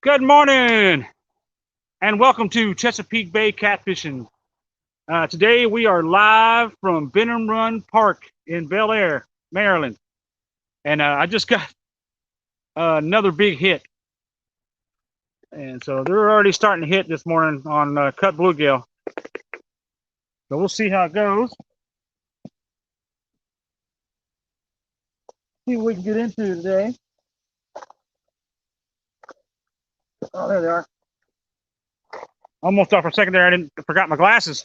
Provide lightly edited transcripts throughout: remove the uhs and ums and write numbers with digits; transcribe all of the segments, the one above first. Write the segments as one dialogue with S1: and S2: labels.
S1: Good morning, and welcome to Chesapeake Bay Catfishing. Today we are live from Bynum Run Park in Bel Air, Maryland, and I just got another big hit, and so they're already starting to hit this morning on cut bluegill. So we'll see how it goes. See what we can get into today. Oh, there they are. Almost thought for a second there I forgot my glasses.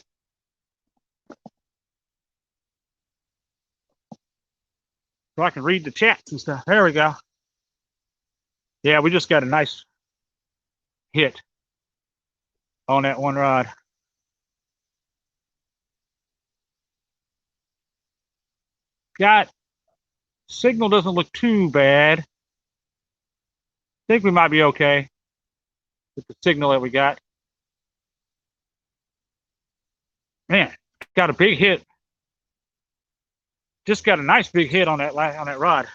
S1: So I can read the chats and stuff. There we go. Yeah, we just got a nice hit on that one rod. Got signal doesn't look too bad. I think we might be okay with the signal that we got. Man, got a big hit. Just got a nice big hit on that rod.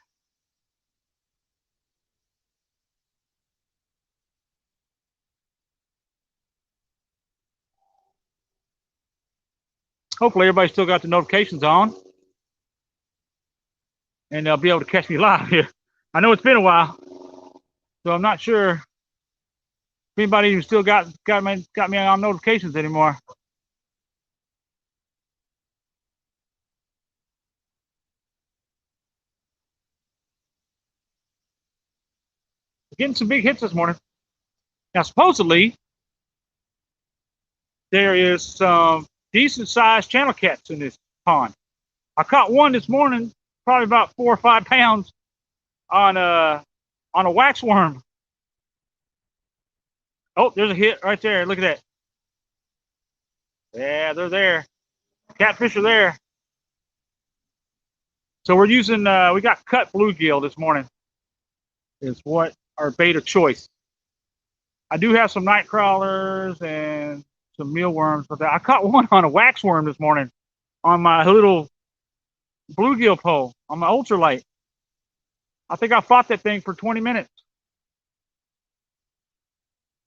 S1: Hopefully everybody still got the notifications on, and they'll be able to catch me live here. I know it's been a while, so I'm not sure if anybody still got me on notifications anymore. Getting some big hits this morning. Now, supposedly, there is some decent sized channel cats in this pond. I caught one this morning, probably about 4 or 5 pounds on a waxworm. Oh, there's a hit right there. Look at that. Yeah, they're there. Catfish are there. So we're using, we got cut bluegill this morning. Is what our bait of choice. I do have some night crawlers and some mealworms, but I caught one on a waxworm this morning on my little bluegill pole on my ultralight. I think I fought that thing for 20 minutes.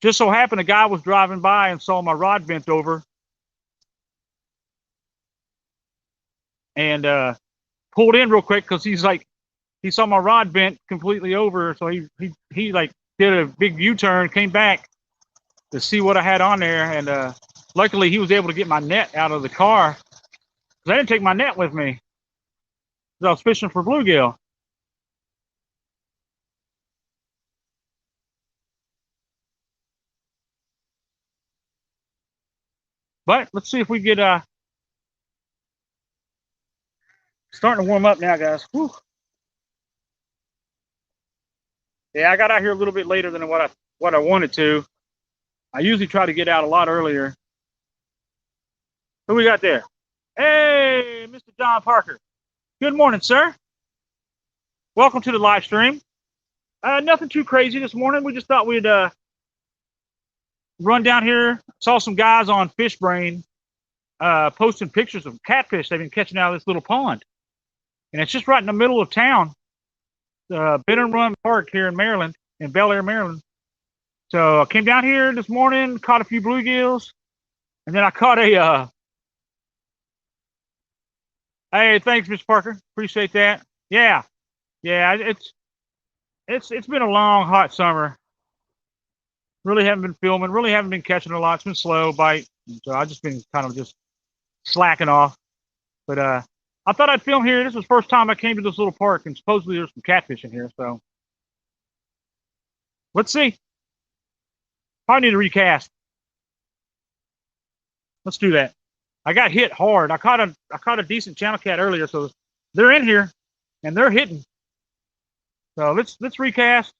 S1: Just so happened a guy was driving by and saw my rod bent over and pulled in real quick because he's like, he saw my rod bent completely over, so he like did a big U-turn, came back to see what I had on there, and luckily he was able to get my net out of the car because I didn't take my net with me because I was fishing for bluegill. But let's see if we get starting to warm up now, guys. Whew. Yeah, I got out here a little bit later than what I wanted to. I usually try to get out a lot earlier. Who we got there? Hey, Mr. John Parker. Good morning, sir. Welcome to the live stream. Nothing too crazy this morning. We just thought we'd run down here. Saw some guys on Fish Brain posting pictures of catfish they've been catching out of this little pond. And it's just right in the middle of town. Bynum Run Park here in Maryland, in Bel Air, Maryland. So I came down here this morning, caught a few bluegills, and then I caught a. Hey, thanks, Mr. Parker. Appreciate that. Yeah, it's been a long, hot summer. Really haven't been filming. Really haven't been catching a lot. It's been slow bite, so I've just been kind of just slacking off. But I thought I'd film here. This was the first time I came to this little park, and supposedly there's some catfish in here. So let's see. Probably need to recast. Let's do that. I got hit hard. I caught a decent channel cat earlier, so they're in here and they're hitting. So let's recast.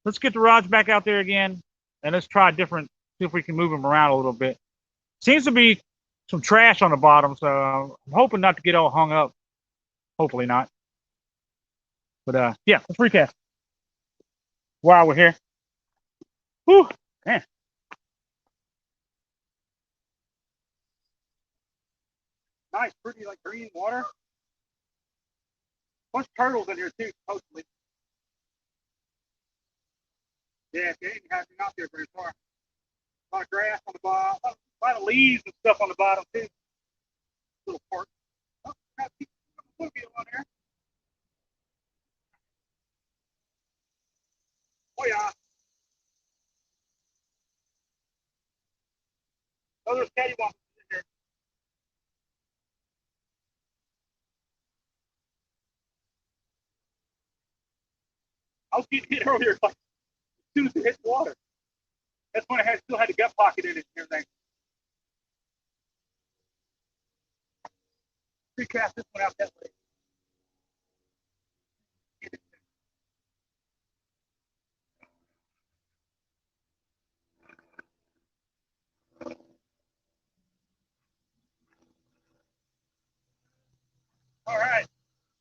S1: Let's get the rods back out there again, and let's try different. See if we can move them around a little bit. Seems to be some trash on the bottom, so I'm hoping not to get all hung up. Hopefully not. But yeah, let's recast while we're here. Whew, man. Nice, pretty like green water. Bunch of turtles in here too, supposedly. Yeah, they didn't have it out there very far. A lot of grass on the bottom, a lot of leaves and stuff on the bottom too. Little park. Oh, got a bluegill on there. Oh yeah. Oh, there's cattywampus in there. I was getting hit earlier, like as soon as it hit the water. That's when I still had a gut pocket in it and everything. Recast this one out that way. All right.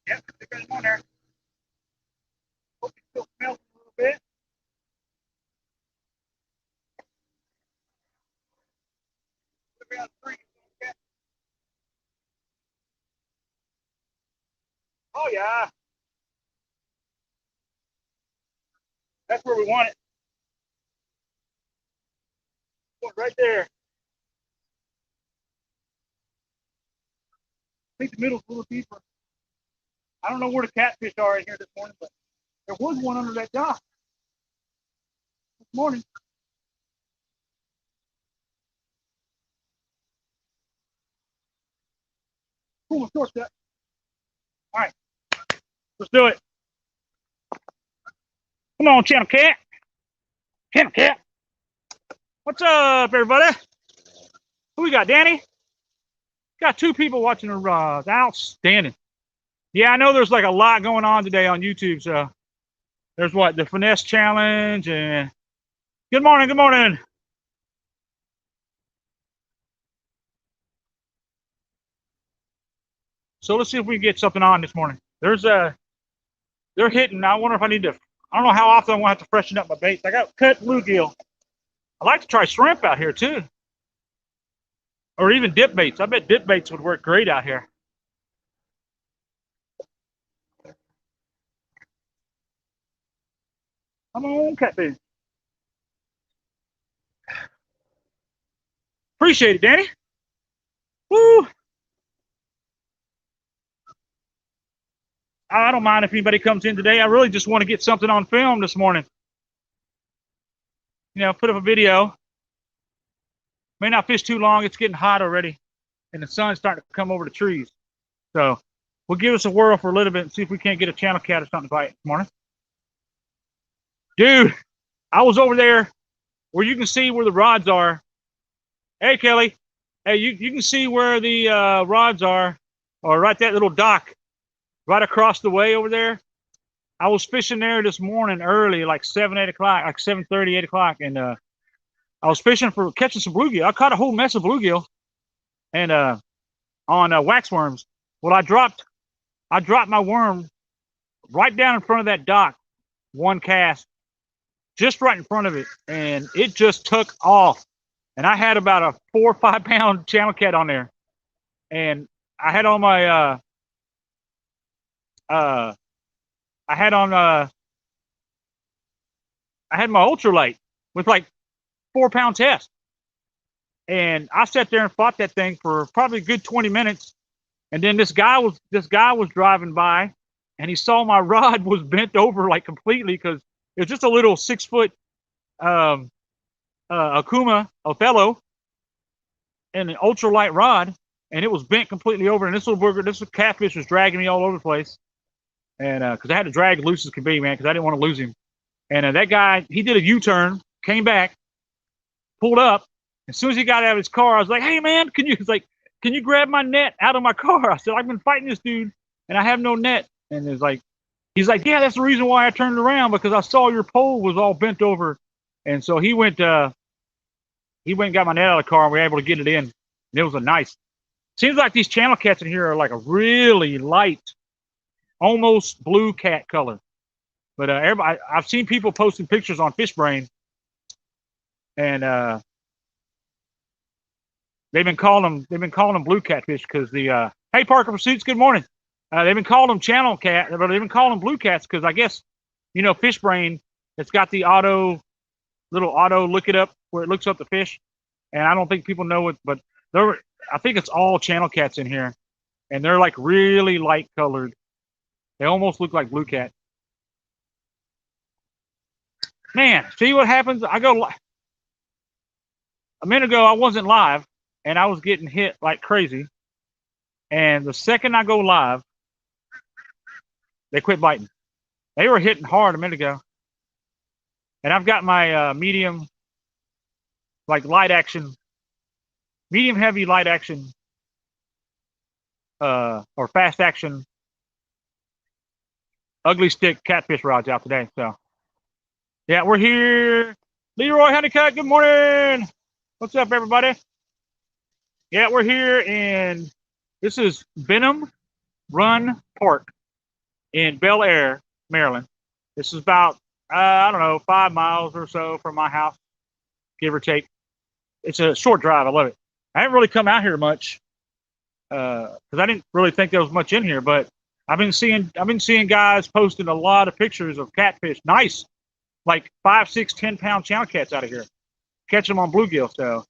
S1: Yep, there's one there. Hope it still smells a little bit. Oh yeah. That's where we want it. Right there. I think the middle's a little deeper. I don't know where the catfish are in here this morning, but there was one under that dock this morning. Cool, shortcut. All right, let's do it. Come on, Channel Cat. Channel Cat. What's up, everybody? Who we got, Danny? Got 2 people watching the rods. Outstanding. Yeah, I know there's like a lot going on today on YouTube. So there's what? The finesse challenge and good morning, good morning. So let's see if we can get something on this morning. They're hitting. I wonder if I need to, I don't know how often I'm gonna have to freshen up my baits. I got cut bluegill. I like to try shrimp out here too. Or even dip baits. I bet dip baits would work great out here. Come on, catfish. Appreciate it, Danny. Woo! I don't mind if anybody comes in today. I really just want to get something on film this morning. You know, put up a video. May not fish too long. It's getting hot already. And the sun's starting to come over the trees. So we'll give us a whirl for a little bit and see if we can't get a channel cat or something to bite this morning. Dude, I was over there where you can see where the rods are. Hey, Kelly. Hey, you can see where the rods are, or right that little dock right across the way over there. I was fishing there this morning early, like 7, 8 o'clock, like 7:30, 8 o'clock, and I was fishing for catching some bluegill. I caught a whole mess of bluegill, and on wax worms. Well, I dropped my worm right down in front of that dock, one cast, just right in front of it, and it just took off. And I had about a 4 or 5 pound channel cat on there, and I had on my I had my ultralight with like 4 pound test, and I sat there and fought that thing for probably a good 20 minutes. And then this guy was driving by, and he saw my rod was bent over like completely, because it was just a little 6 foot Akuma Othello and an ultralight rod, and it was bent completely over. And this little catfish was dragging me all over the place, and because I had to drag loose as could be, man, because I didn't want to lose him. And that guy, he did a U-turn, came back, pulled up. As soon as he got out of his car, I was like, "Hey, man, can you grab my net out of my car?" I said, "I've been fighting this dude, and I have no net." And he's like, "Yeah, that's the reason why I turned around, because I saw your pole was all bent over." And so he went and got my net out of the car, and we were able to get it in. And it was a nice. Seems like these channel cats in here are like a really light, almost blue cat color. But everybody, I've seen people posting pictures on FishBrain, and they've been calling them blue catfish, because the hey, Parker Pursuits, good morning. They've been calling them channel cat, but they've been calling them blue cats because I guess, you know, FishBrain, it's got the auto little auto look it up where it looks up the fish. And I don't think people know it, but I think it's all channel cats in here. And they're like really light colored. They almost look like blue cat. Man, see what happens? A minute ago, I wasn't live, and I was getting hit like crazy. And the second I go live, they quit biting. They were hitting hard a minute ago. And I've got my medium, like light action, medium heavy light action, or fast action, ugly stick catfish rods out today. So, yeah, we're here. Leroy Honeycutt, good morning. What's up, everybody? Yeah, we're here, and this is Bynum Run Park in Bel Air, Maryland. This is about, I don't know, 5 miles or so from my house, give or take. It's a short drive. I love it. I haven't really come out here much because I didn't really think there was much in here, but I've been seeing guys posting a lot of pictures of catfish. Nice, like 5, 6, 10-pound channel cats out of here. Catch them on bluegill. So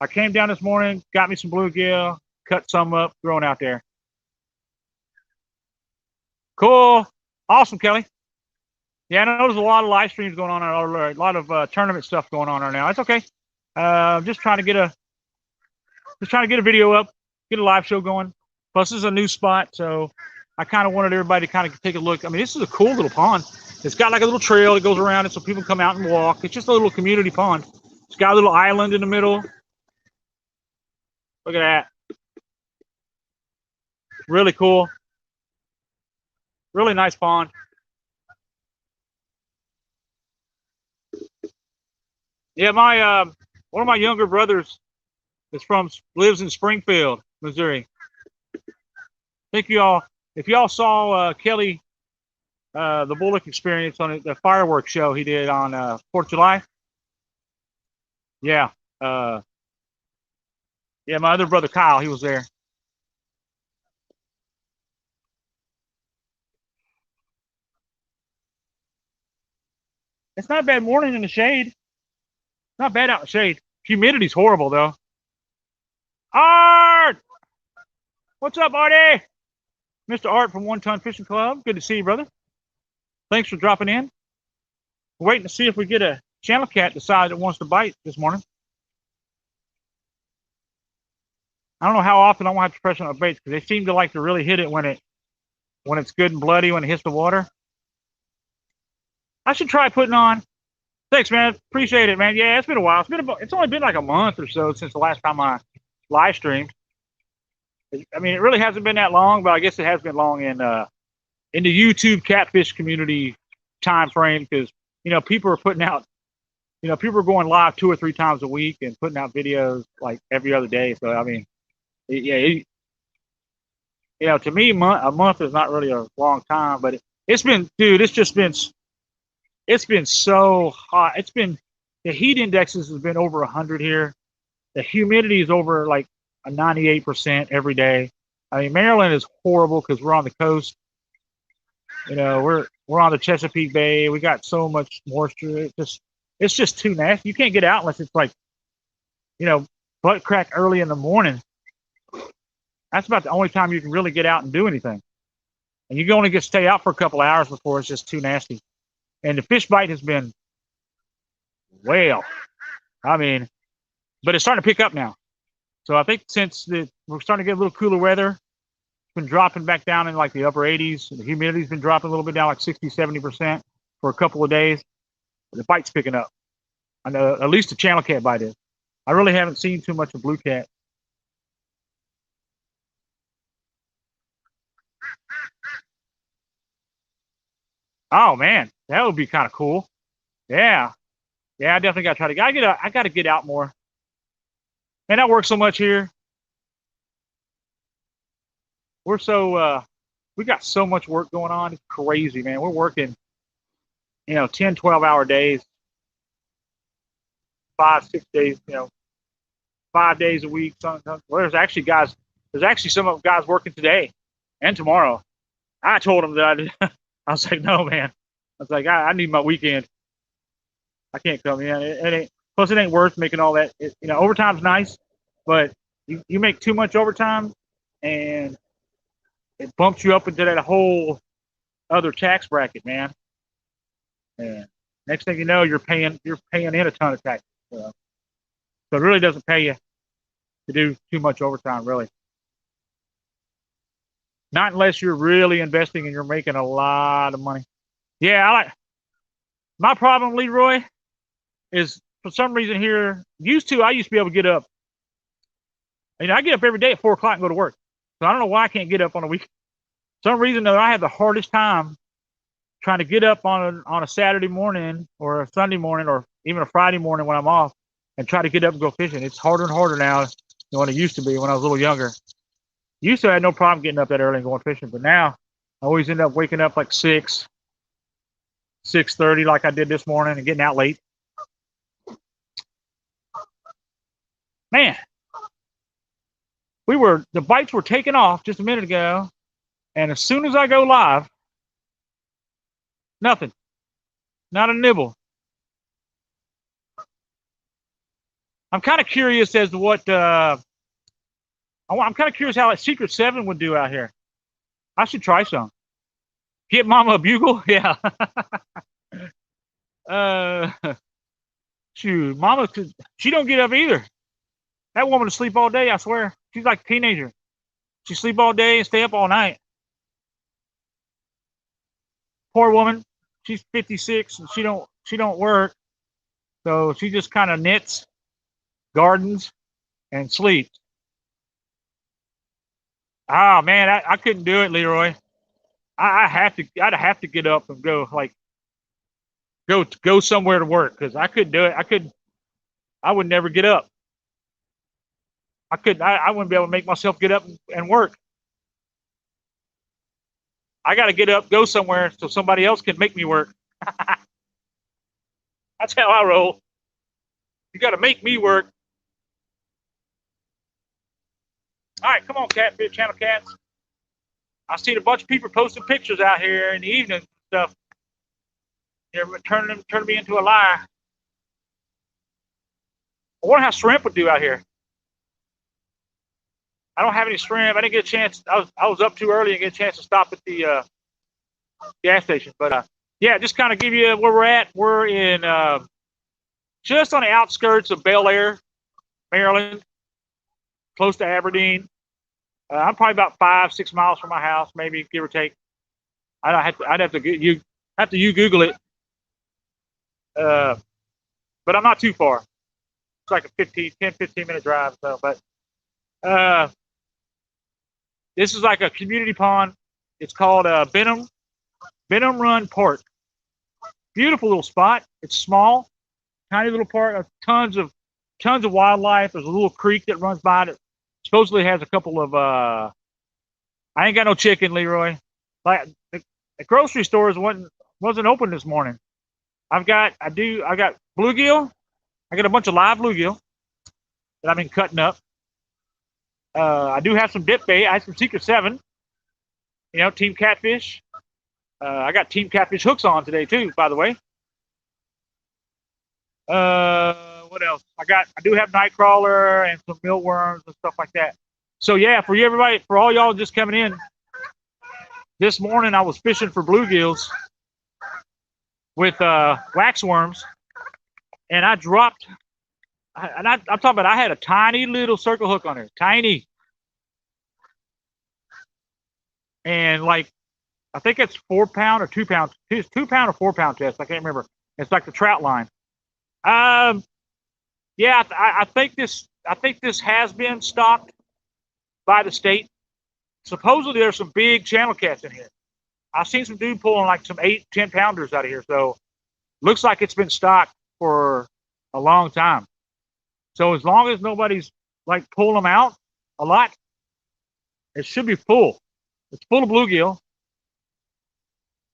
S1: I came down this morning, got me some bluegill, cut some up, thrown out there. Cool. Awesome, Kelly. Yeah, I know there's a lot of live streams going on, or a lot of tournament stuff going on right now. It's okay. Just trying to get a video up, get a live show going. Plus, this is a new spot, so I kind of wanted everybody to kind of take a look. I mean, this is a cool little pond. It's got like a little trail that goes around it, so people come out and walk. It's just a little community pond. It's got a little island in the middle. Look at that. Really cool. Really nice pond. Yeah, my one of my younger brothers lives in Springfield, Missouri. I think if y'all saw Kelly, the Bullock Experience on the fireworks show he did on 4th of July. Yeah, yeah, my other brother Kyle, he was there. It's not a bad morning in the shade. Not bad out in the shade. Humidity's horrible though. Art! What's up, Artie? Mr. Art from One Ton Fishing Club. Good to see you, brother. Thanks for dropping in. We're waiting to see if we get a channel cat decide that wants to bite this morning. I don't know how often I won't have to pressure on the baits because they seem to like to really hit it when it's good and bloody when it hits the water. I should try putting on. Thanks, man. Appreciate it, man. Yeah, it's been a while. It's only been like a month or so since the last time I live streamed. I mean, it really hasn't been that long, but I guess it has been long in the YouTube catfish community time frame because people are putting out, people are going live 2 or 3 times a week and putting out videos like every other day. So I mean, to me, a month is not really a long time, but it's been, dude. It's been so hot. The heat indexes has been over 100 here. The humidity is over like a 98% every day. I mean, Maryland is horrible because we're on the coast. We're on the Chesapeake Bay. We got so much moisture. It's just too nasty. You can't get out unless it's like, butt crack early in the morning. That's about the only time you can really get out and do anything. And you can only stay out for a couple of hours before it's just too nasty. And the fish bite has been whale. I mean, but it's starting to pick up now. So I think since we're starting to get a little cooler weather, it's been dropping back down in like the upper 80s. The humidity's been dropping a little bit down, like 60, 70% for a couple of days. The bite's picking up. I know at least the channel cat bite is. I really haven't seen too much of blue cat. Oh man, that would be kind of cool. Yeah, I definitely got to try to. I got to get out more. Man, I work so much here. We got so much work going on. It's crazy, man. We're working, 10, 12-hour days, 5, 6 days, 5 days a week. Well, there's actually some of guys working today and tomorrow. I told them that I was like, no, man. I was like, I need my weekend. I can't come in. It ain't. Plus, it ain't worth making all that. Overtime's nice, but you make too much overtime, and it bumps you up into that whole other tax bracket, man. And next thing you know, you're paying in a ton of taxes. So it really doesn't pay you to do too much overtime, really. Not unless you're really investing and you're making a lot of money. Yeah, my problem, Leroy, is for some reason here. I used to be able to get up. I get up every day at 4 o'clock and go to work. So I don't know why I can't get up on a week. For some reason though, I have the hardest time trying to get up on a Saturday morning or a Sunday morning or even a Friday morning when I'm off and try to get up and go fishing. It's harder and harder now than what it used to be when I was a little younger. Used to I had no problem getting up that early and going fishing, but now I always end up waking up like 6:30 like I did this morning and getting out late. Man, the bites were taking off just a minute ago, and as soon as I go live, nothing. Not a nibble. I'm kind of curious as to what I'm kind of curious how a Secret 7 would do out here. I should try some. Get Mama a bugle? Yeah. Shoot, Mama, she don't get up either. That woman will sleep all day, I swear. She's like a teenager. She sleep all day and stay up all night. Poor woman. She's 56 and she don't work. So she just kind of knits, gardens, and sleeps. Oh man, I couldn't do it, Leroy. I'd have to get up and go go somewhere to work because I couldn't do it. I would never get up. I wouldn't be able to make myself get up and work. I got to get up, go somewhere so somebody else can make me work. That's how I roll. You got to make me work. All right, come on, Catfish Channel Cats. I've seen a bunch of people posting pictures out here in the evening and stuff. They're turning me into a liar. I wonder how shrimp would do out here. I don't have any shrimp. I didn't get a chance. I was up too early and get a chance to stop at the gas station. But yeah, just kind of give you where we're at. We're in just on the outskirts of Bel Air, Maryland, close to Aberdeen. I'm probably about 5-6 miles from my house, maybe give or take. I'd have to Google it. But I'm not too far. It's like a 10-15 minute drive. So, but this is like a community pond. It's called Bynum Run Park. Beautiful little spot. It's small, tiny little park. Tons of wildlife. There's a little creek that runs by it. Supposedly has a couple of I ain't got no chicken, Leroy. Like the grocery stores wasn't open this morning. I got bluegill. I got a bunch of live bluegill that I've been cutting up. I do have some dip bait. I have some Secret 7. Team Catfish. I got Team Catfish hooks on today too, by the way. What else? I do have nightcrawler and some mealworms and stuff like that. So yeah, for all y'all just coming in, this morning I was fishing for bluegills with waxworms, and I dropped. I'm talking about. I had a tiny little circle hook on there, tiny, and like I think it's 4 pound or 2 pound, 2 pound or 4 pound test. I can't remember. It's like the trout line. Yeah, I think this has been stocked by the state. Supposedly there's some big channel cats in here. I've seen some dude pulling like some 8-10 pounders out of here. So looks like it's been stocked for a long time. So as long as nobody's like pulling them out a lot, it should be full. It's full of bluegill.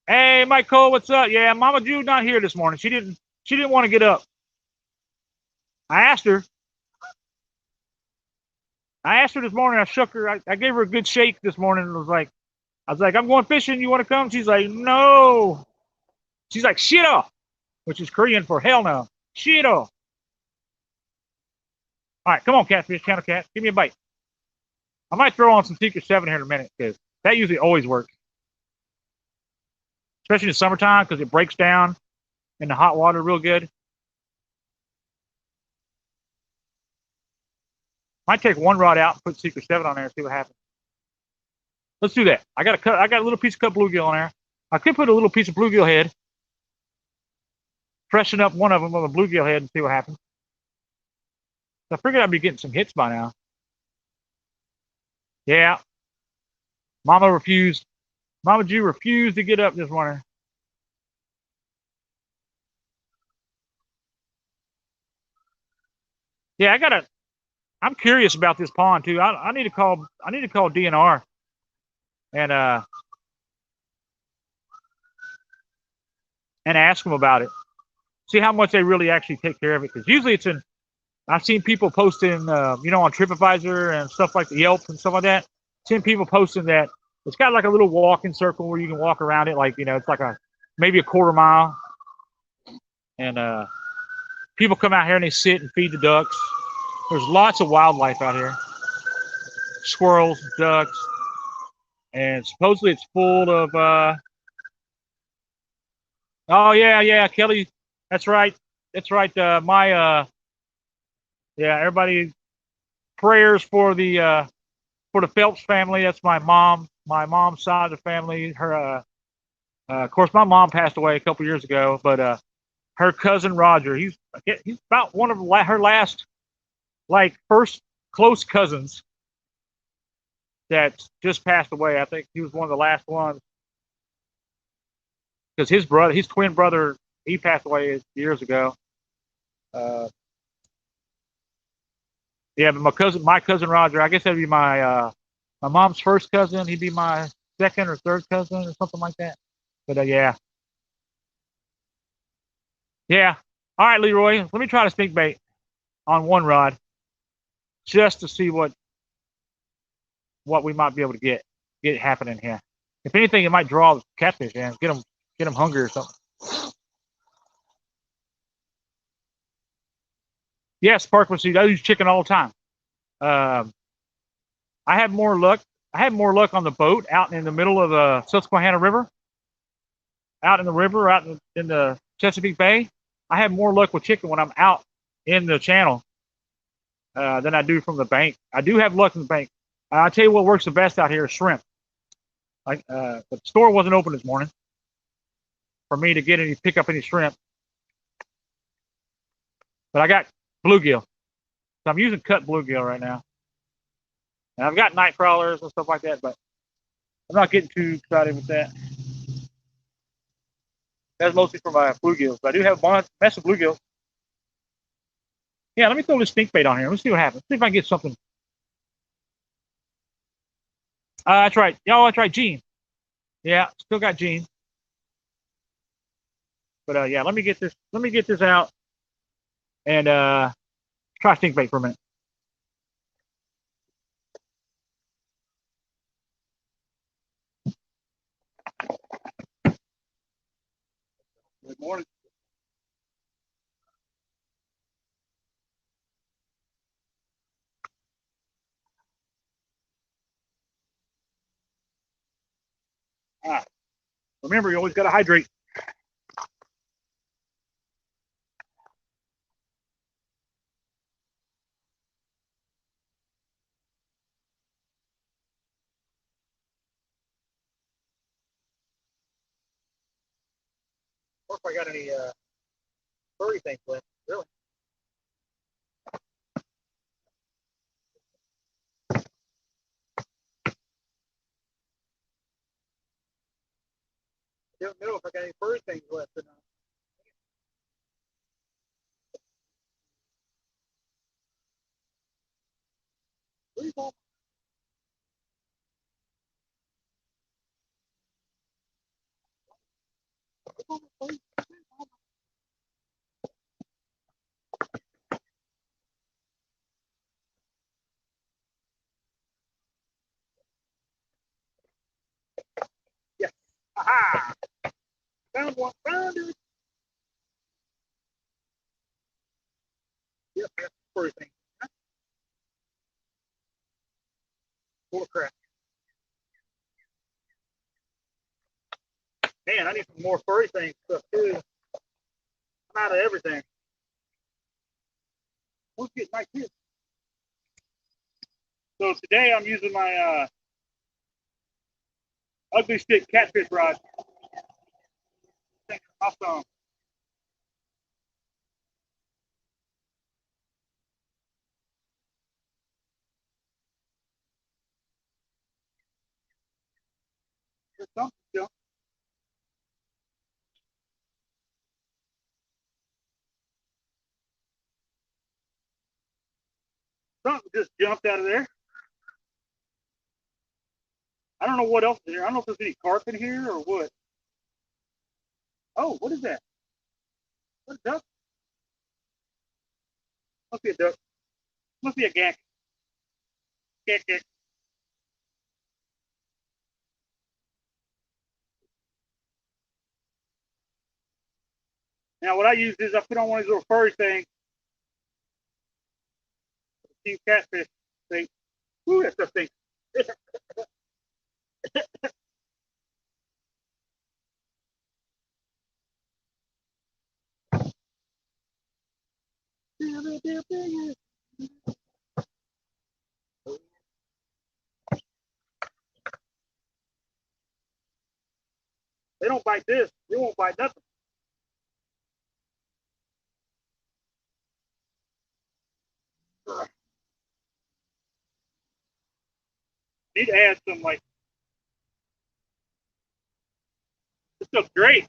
S1: Hey, Mike Cole, what's up? Yeah, Mama Jude not here this morning. She didn't want to get up. I asked her this morning. I shook her. I gave her a good shake this morning. And I was like, I'm going fishing. You want to come? She's like, no. She's like, shit off. which is Korean for hell no. Shiro. All right, come on, catfish, channel cat. Give me a bite. I might throw on some Secret 7 here in a minute because that usually always works. Especially in the summertime because it breaks down in the hot water real good. Might take one rod out and put Secret 7 on there and see what happens. Let's do that. I got a little piece of cut bluegill on there. I could put a little piece of bluegill head. Freshen up one of them with a bluegill head and see what happens. I figured I'd be getting some hits by now. Yeah. Mama refused. Mama Jew refused to get up this morning. Yeah, I'm curious about this pond too. I need to call DNR and ask them about it. See how much they really actually take care of it. Because usually I've seen people posting, on TripAdvisor and stuff like the Yelp and stuff like that. Seen people posting that it's got like a little walking circle where you can walk around it, like it's like maybe a quarter mile, and people come out here and they sit and feed the ducks. There's lots of wildlife out here, squirrels, ducks, and supposedly it's full of. Oh yeah, Kelly, that's right. Everybody, prayers for the Phelps family. That's my mom's side of the family. Her, of course, my mom passed away a couple years ago, but her cousin Roger, he's about one of her last, like, first close cousins that just passed away. I think he was one of the last ones because his twin brother, he passed away years ago. Yeah, but my cousin Roger, I guess that'd be my mom's first cousin. He'd be my second or third cousin or something like that. But yeah. All right, Leroy, let me try to stink bait on one rod just to see what we might be able to get happening here. If anything, it might draw catfish in, get them hungry or something. Yes, Parkman seed. I use chicken all the time. I have more luck. On the boat out in the middle of the Susquehanna River, out in the Chesapeake Bay. I have more luck with chicken when I'm out in the channel than I do from the bank. I do have luck in the bank. I'll tell you what works the best out here is shrimp. The store wasn't open this morning for me to pick up any shrimp, but I got bluegill. So I'm using cut bluegill right now. And I've got night crawlers and stuff like that, but I'm not getting too excited with that. That's mostly for my bluegills. But I do have one mess of bluegill. Yeah, let me throw this stink bait on here. Let's see what happens. See if I can get something. That's right. Oh, that's right, Gene. Yeah, still got Gene. But yeah, let me get this out and try stink bait for a minute. Good morning. Remember, you always got to hydrate. Or if I got any furry things left, really. I don't know if I got any furry things left or not. Yeah. Aha! Found one. Found it. furry things. Full of crap. Man, I need some more furry things stuff too. I'm out of everything. Let's get nice here. So today I'm using my ugly stick catfish rod. Awesome. There's something still. Something just jumped out of there. I don't know what else is here. I don't know if there's any carp in here or what. Oh, what is that? What a duck? Must be a duck. Must be a gank. Gank. Now what I use is I put on one of these little furry things. Team catfish thing. Ooh, that stuff thing. They don't bite this. They won't bite nothing. Need to add some like this stuff's great.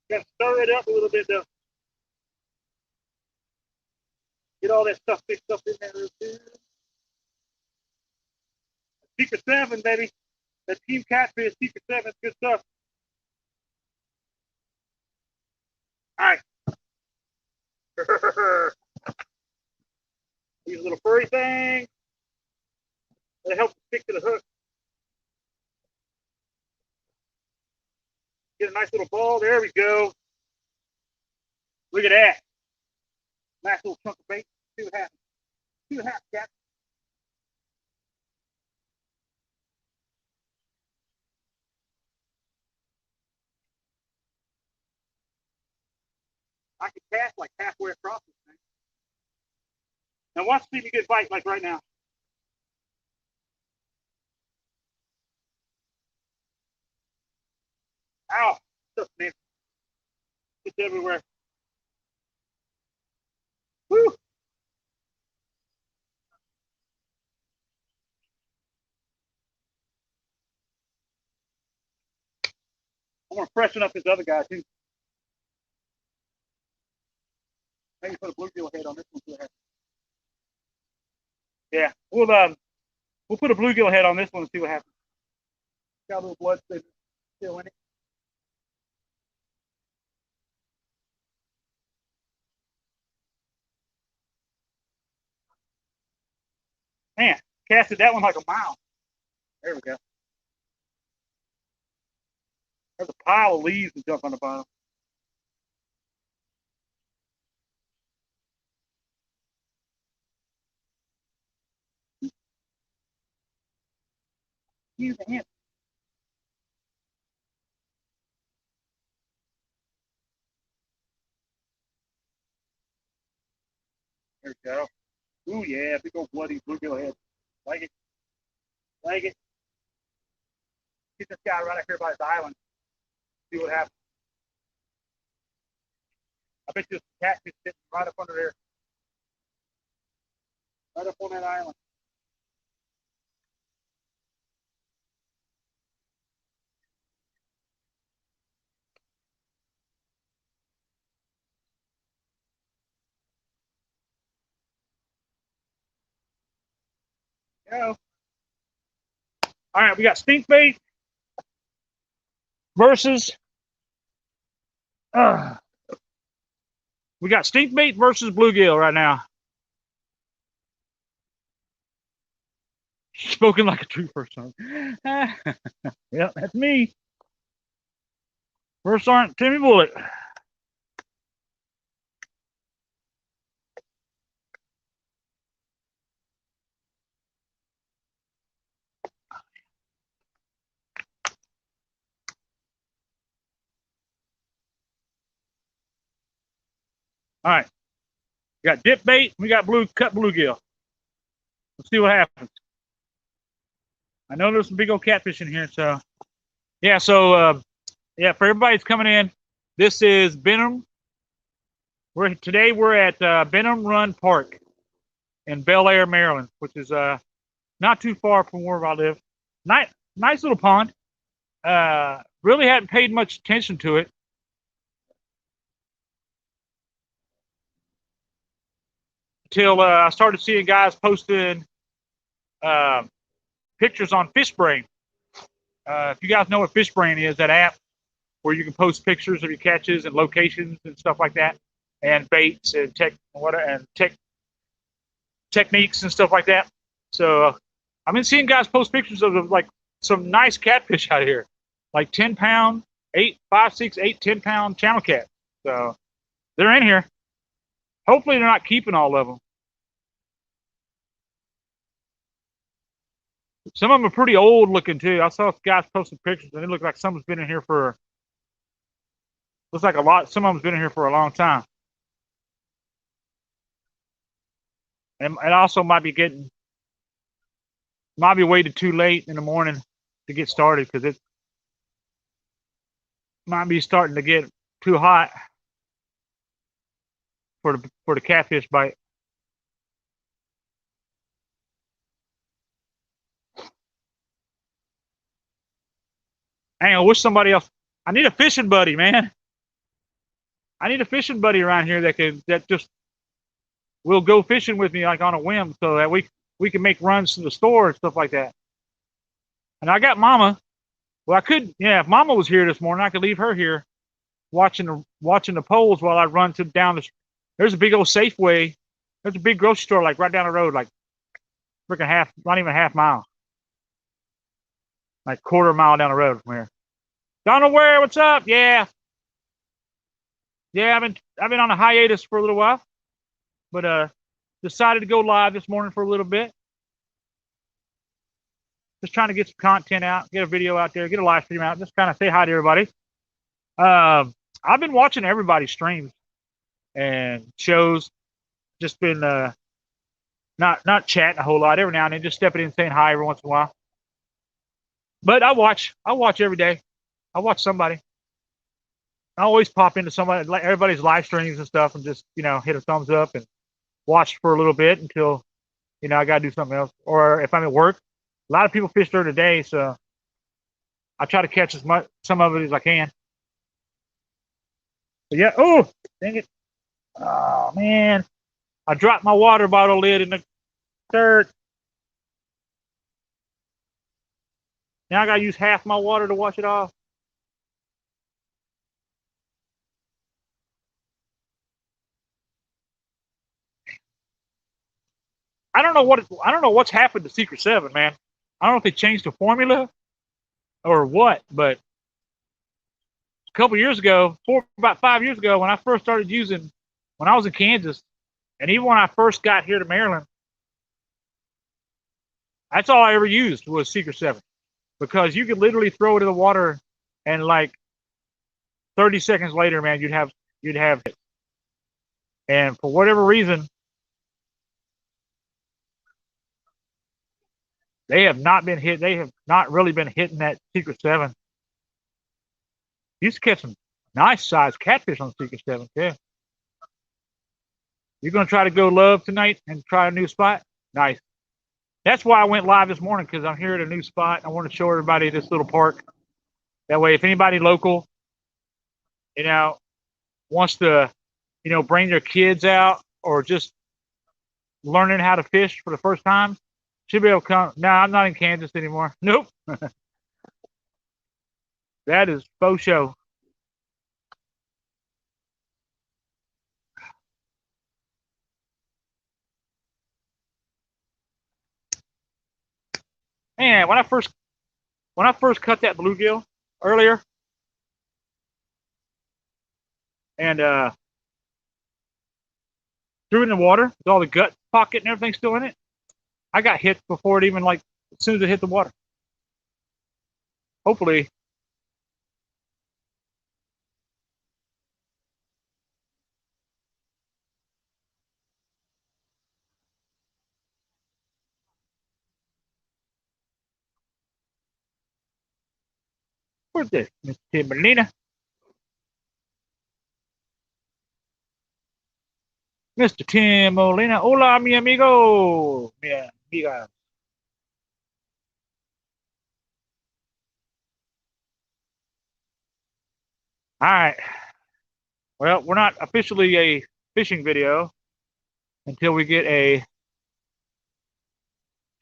S1: Gotta stir it up a little bit though. Get all that stuff mixed up in there too. Secret 7, baby. That Team Catfish Secret 7 is good stuff. All right. These little furry things. That helps stick to the hook. Get a nice little ball. There we go. Look at that. Nice little chunk of bait. See what happens. See what happens, Cap. I can cast like halfway across this thing. Now watch me get bite like right now. Ow. Stuff, man. It's everywhere. Woo. I'm gonna freshen up this other guy too. Maybe put a bluegill head on this one too. Yeah, we'll put a bluegill head on this one and see what happens. Got a little blood still in it. Man, casted that one like a mile. There we go. There's a pile of leaves that jump on the bottom. Use a hand. There we go. Ooh, yeah, big old bloody bluegill head. Like it. Like it. Get this guy right up here by his island. See what happens. I bet this catfish sitting right up under there. Right up on that island. Go. All right, we got stink bait versus we got stink bait versus bluegill right now. Spoken like a true person. Yep, that's me. First Sergeant Timmy Bullet. All right. We got dip bait. We got cut bluegill. Let's see what happens. I know there's some big old catfish in here. So, yeah. So, yeah, for everybody that's coming in, this is Bynum. Today we're at Bynum Run Park in Bel Air, Maryland, which is not too far from where I live. Nice little pond. Really hadn't paid much attention to it. Until I started seeing guys posting pictures on Fishbrain. If you guys know what Fishbrain is, that app where you can post pictures of your catches and locations and stuff like that, and baits and techniques and stuff like that. So I've been seeing guys post pictures of like some nice catfish out here, like 10-pound, 5, 6, 8, 10-pound channel cat. So they're in here. Hopefully they're not keeping all of them. Some of them are pretty old looking too. I saw guys posting pictures and it looked like someone's been in here for, looks like a lot. Some of them's been in here for a long time. And it also might be waited too late in the morning to get started because it might be starting to get too hot for the catfish bite. Hang on, I wish somebody else. I need a fishing buddy, man. I need a fishing buddy around here that just will go fishing with me like on a whim, so that we can make runs to the store and stuff like that. And I got Mama. Well, I could, yeah. If Mama was here this morning, I could leave her here watching the poles while I run down the. There's a big old Safeway. There's a big grocery store like right down the road, like freaking not even a half mile, like quarter mile down the road from here. Donald Ware, what's up? Yeah. Yeah, I've been on a hiatus for a little while, but decided to go live this morning for a little bit. Just trying to get some content out, get a video out there, get a live stream out, just kind of say hi to everybody. I've been watching everybody's streams and shows. Just been not chatting a whole lot. Every now and then, just stepping in, saying hi every once in a while. But I watch every day. I watch somebody. I always pop into everybody's live streams and stuff, and just hit a thumbs up and watch for a little bit until I gotta do something else. Or if I'm at work, a lot of people fish during the day, so I try to catch some of it as I can. But yeah. Oh, dang it! Oh man, I dropped my water bottle lid in the dirt. Now I gotta use half my water to wash it off. I don't know what's happened to Secret 7, man. I don't know if they changed the formula or what, but a couple years ago, about 5 years ago, when I first started when I was in Kansas, and even when I first got here to Maryland, that's all I ever used was Secret 7, because you could literally throw it in the water and like 30 seconds later, man, you'd have it. And for whatever reason, they have not really been hitting that Secret 7. Used to catch some nice sized catfish on Secret 7 too. You're gonna try to go love tonight and try a new spot? Nice. That's why I went live this morning, because I'm here at a new spot. I want to show everybody this little park. That way, if anybody local, wants to, bring their kids out or just learning how to fish for the first time, should be able to come. No, I'm not in Kansas anymore. Nope. That is faux show. Man, when I first cut that bluegill earlier, and threw it in the water with all the gut pocket and everything still in it, I got hit before it even, as soon as it hit the water. Hopefully. Where's this, Miss Timberlina? Mr. Timolina. Hola, mi amigo. Mi amiga. All right. Well, we're not officially a fishing video until we get a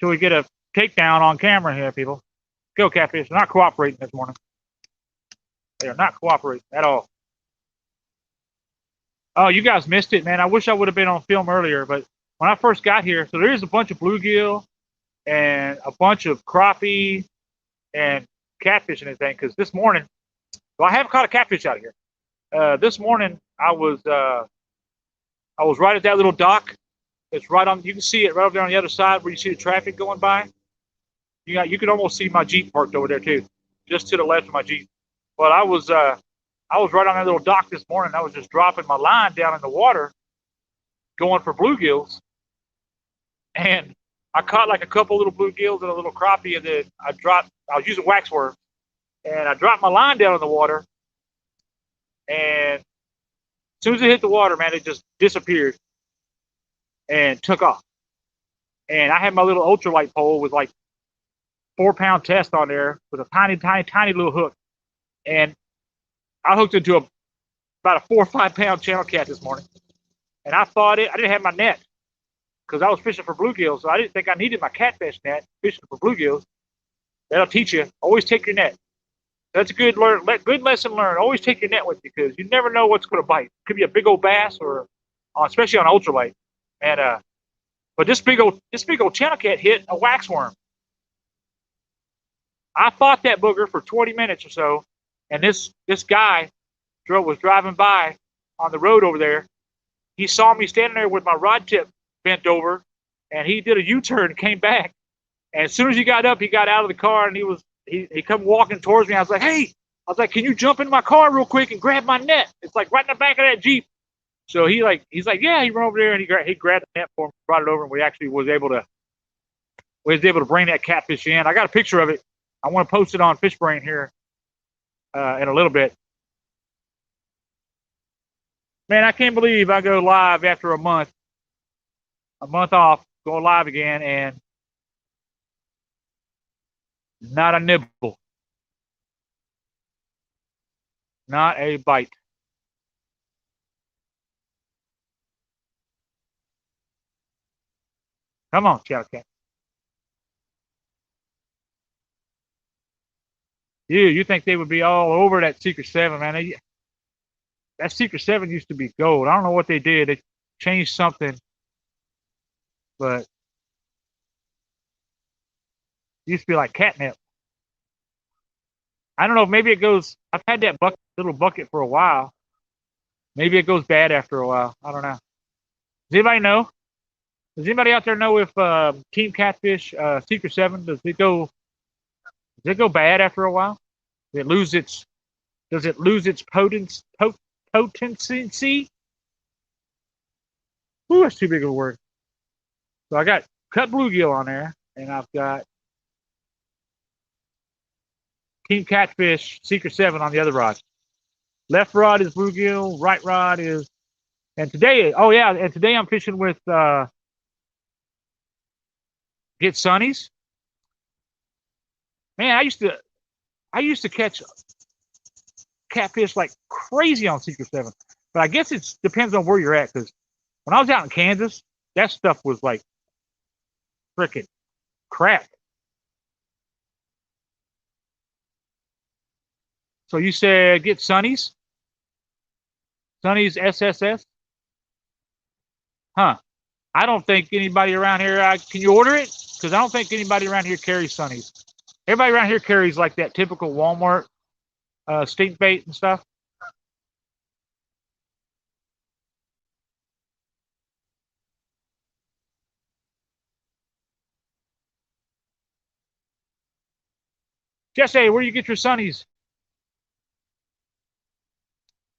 S1: takedown on camera here, people. Go catfish. They're not cooperating this morning. They are not cooperating at all. Oh, you guys missed it, man. I wish I would have been on film earlier, but when I first got here, so there is a bunch of bluegill and a bunch of crappie and catfish and everything. Because this morning, well, I haven't caught a catfish out here. This morning, I was right at that little dock. It's right on. You can see it right over there on the other side where you see the traffic going by. You could almost see my Jeep parked over there too, just to the left of my Jeep. But I was right on that little dock this morning. I was just dropping my line down in the water, going for bluegills, and I caught like a couple little bluegills and a little crappie, and then I was using waxworm, and I dropped my line down in the water, and as soon as it hit the water, man, it just disappeared and took off. And I had my little ultralight pole with like 4-pound test on there with a tiny, tiny, tiny little hook. And I hooked into about a 4 or 5 pound channel cat this morning. And I didn't have my net because I was fishing for bluegills. So I didn't think I needed my catfish net fishing for bluegills. That'll teach you. Always take your net. That's a good lesson learned. Always take your net with you because you never know what's going to bite. It could be a big old bass or especially on ultralight. And but this big old channel cat hit a waxworm. I fought that booger for 20 minutes or so, and this guy was driving by on the road over there. He saw me standing there with my rod tip bent over, and he did a U-turn and came back. And as soon as he got up, he got out of the car, and he come walking towards me. I was like, hey, can you jump in my car real quick and grab my net? It's like right in the back of that Jeep. So he's like, yeah, he ran over there and he grabbed the net for me, brought it over, and we actually was able to bring that catfish in. I got a picture of it. I want to post it on Fishbrain here in a little bit. Man, I can't believe I go live after a month off, go live again, and not a nibble, not a bite. Come on, Chow Cat. You think they would be all over that Secret 7, man. That Secret 7 used to be gold. I don't know what they did. They changed something, but it used to be like catnip. I don't know. Maybe it goes. I've had that little bucket for a while. Maybe it goes bad after a while. I don't know. Does anybody know? Does anybody out there know if Team Catfish Secret 7 does it go bad after a while? Does it lose its potency? Ooh, that's too big of a word. So I got cut bluegill on there, and I've got Team Catfish Secret 7 on the other rod. Left rod is bluegill, right rod is, and today I'm fishing with Get Sunnies. Man, I used to catch catfish like crazy on Secret 7. But I guess it depends on where you're at, because when I was out in Kansas, that stuff was like freaking crap. So you said Get Sunnies? Sunnies SSS? Huh. I don't think anybody around here, can you order it? Because I don't think anybody around here carries Sunnies. Everybody around here carries like that typical Walmart stink bait and stuff. Jesse, where do you get your Sunnies?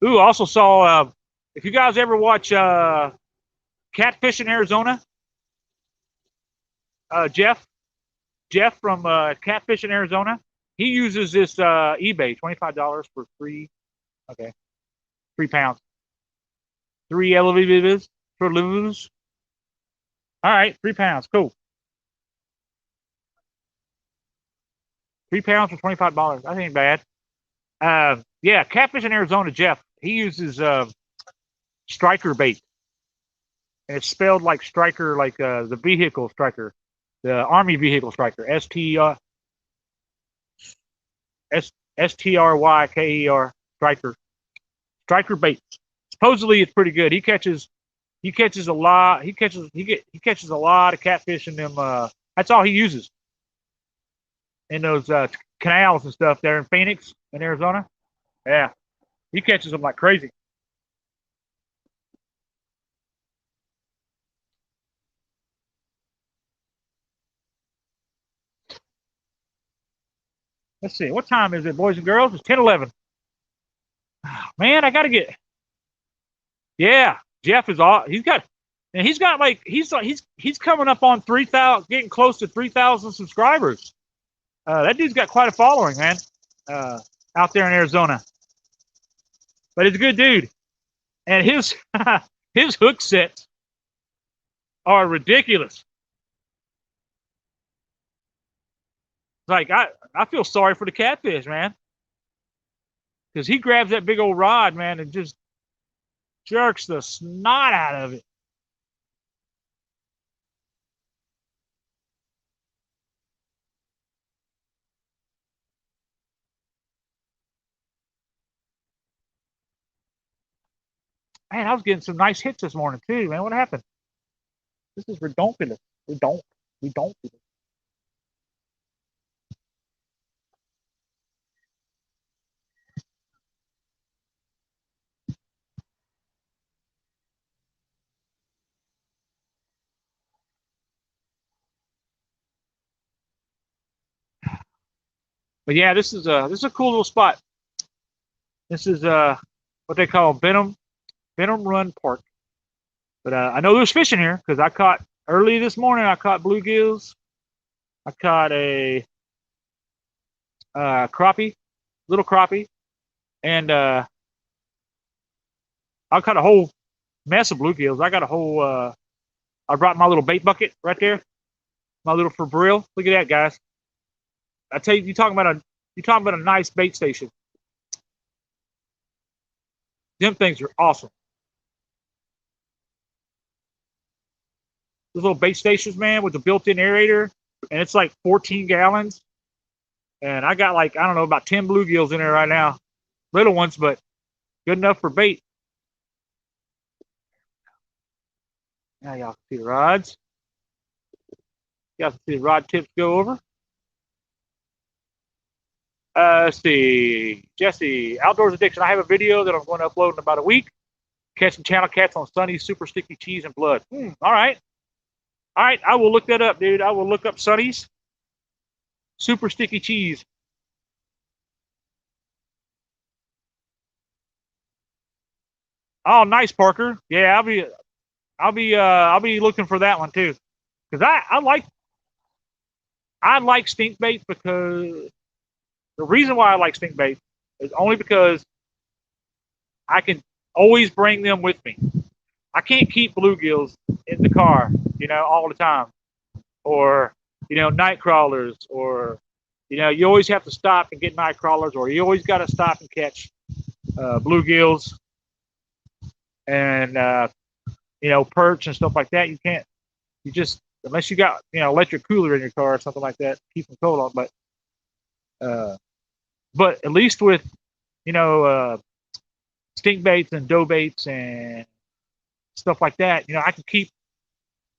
S1: Ooh, also saw, if you guys ever watch Catfish in Arizona, Jeff from Catfish in Arizona, he uses this eBay, $25 for 3, okay, 3 pounds. 3 elevators for lose. All right, 3 pounds, cool. 3 pounds for $25. That ain't bad. Yeah, Catfish in Arizona, Jeff. He uses striker bait, and it's spelled like striker, like the vehicle striker, the Army vehicle striker, STRYKER striker, striker bait. Supposedly, it's pretty good. He catches a lot. He catches a lot of catfish in them. That's all he uses in those canals and stuff there in Phoenix, in Arizona. Yeah, he catches them like crazy. Let's see, what time is it, boys and girls? It's 10:11. Man, I gotta get. Yeah, Jeff is all. He's got like he's coming up on 3,000, getting close to 3,000 subscribers. That dude's got quite a following, man. Out there in Arizona. But he's a good dude, and his his hook sets are ridiculous. Like I feel sorry for the catfish, man, because he grabs that big old rod, man, and just jerks the snot out of it. Man, I was getting some nice hits this morning too, man. What happened? This is redonkulous. Redonkulous. But yeah, this is a cool little spot. This is what they call Bynum Run Park. But I know there's fishing here because I caught early this morning. I caught bluegills. I caught a crappie, little crappie, and I caught a whole mess of bluegills. I got a whole. I brought my little bait bucket right there, my little Febril. Look at that, guys. I tell you, you're talking about a nice bait station. Them things are awesome. Those little bait stations, man, with the built-in aerator, and it's like 14 gallons. And I got like, I don't know, about 10 bluegills in there right now. Little ones, but good enough for bait. Now y'all can see the rods. Y'all can see the rod tips go over. Let's see. Jesse, Outdoors Addiction. I have a video that I'm going to upload in about a week. Catching channel cats on Sunny's super sticky cheese and blood. All right. All right. I will look that up, dude. I will look up Sunny's super sticky cheese. Oh, nice, Parker. Yeah, I'll be looking for that one too. Because I like stink bait because the reason why I like stink bait is only because I can always bring them with me. I can't keep bluegills in the car, all the time. Or, night crawlers, or, you always have to stop and get night crawlers, or you always got to stop and catch bluegills and, perch and stuff like that. Unless you got, electric cooler in your car or something like that, keep them cold on. But at least with, stink baits and dough baits and stuff like that, I can keep,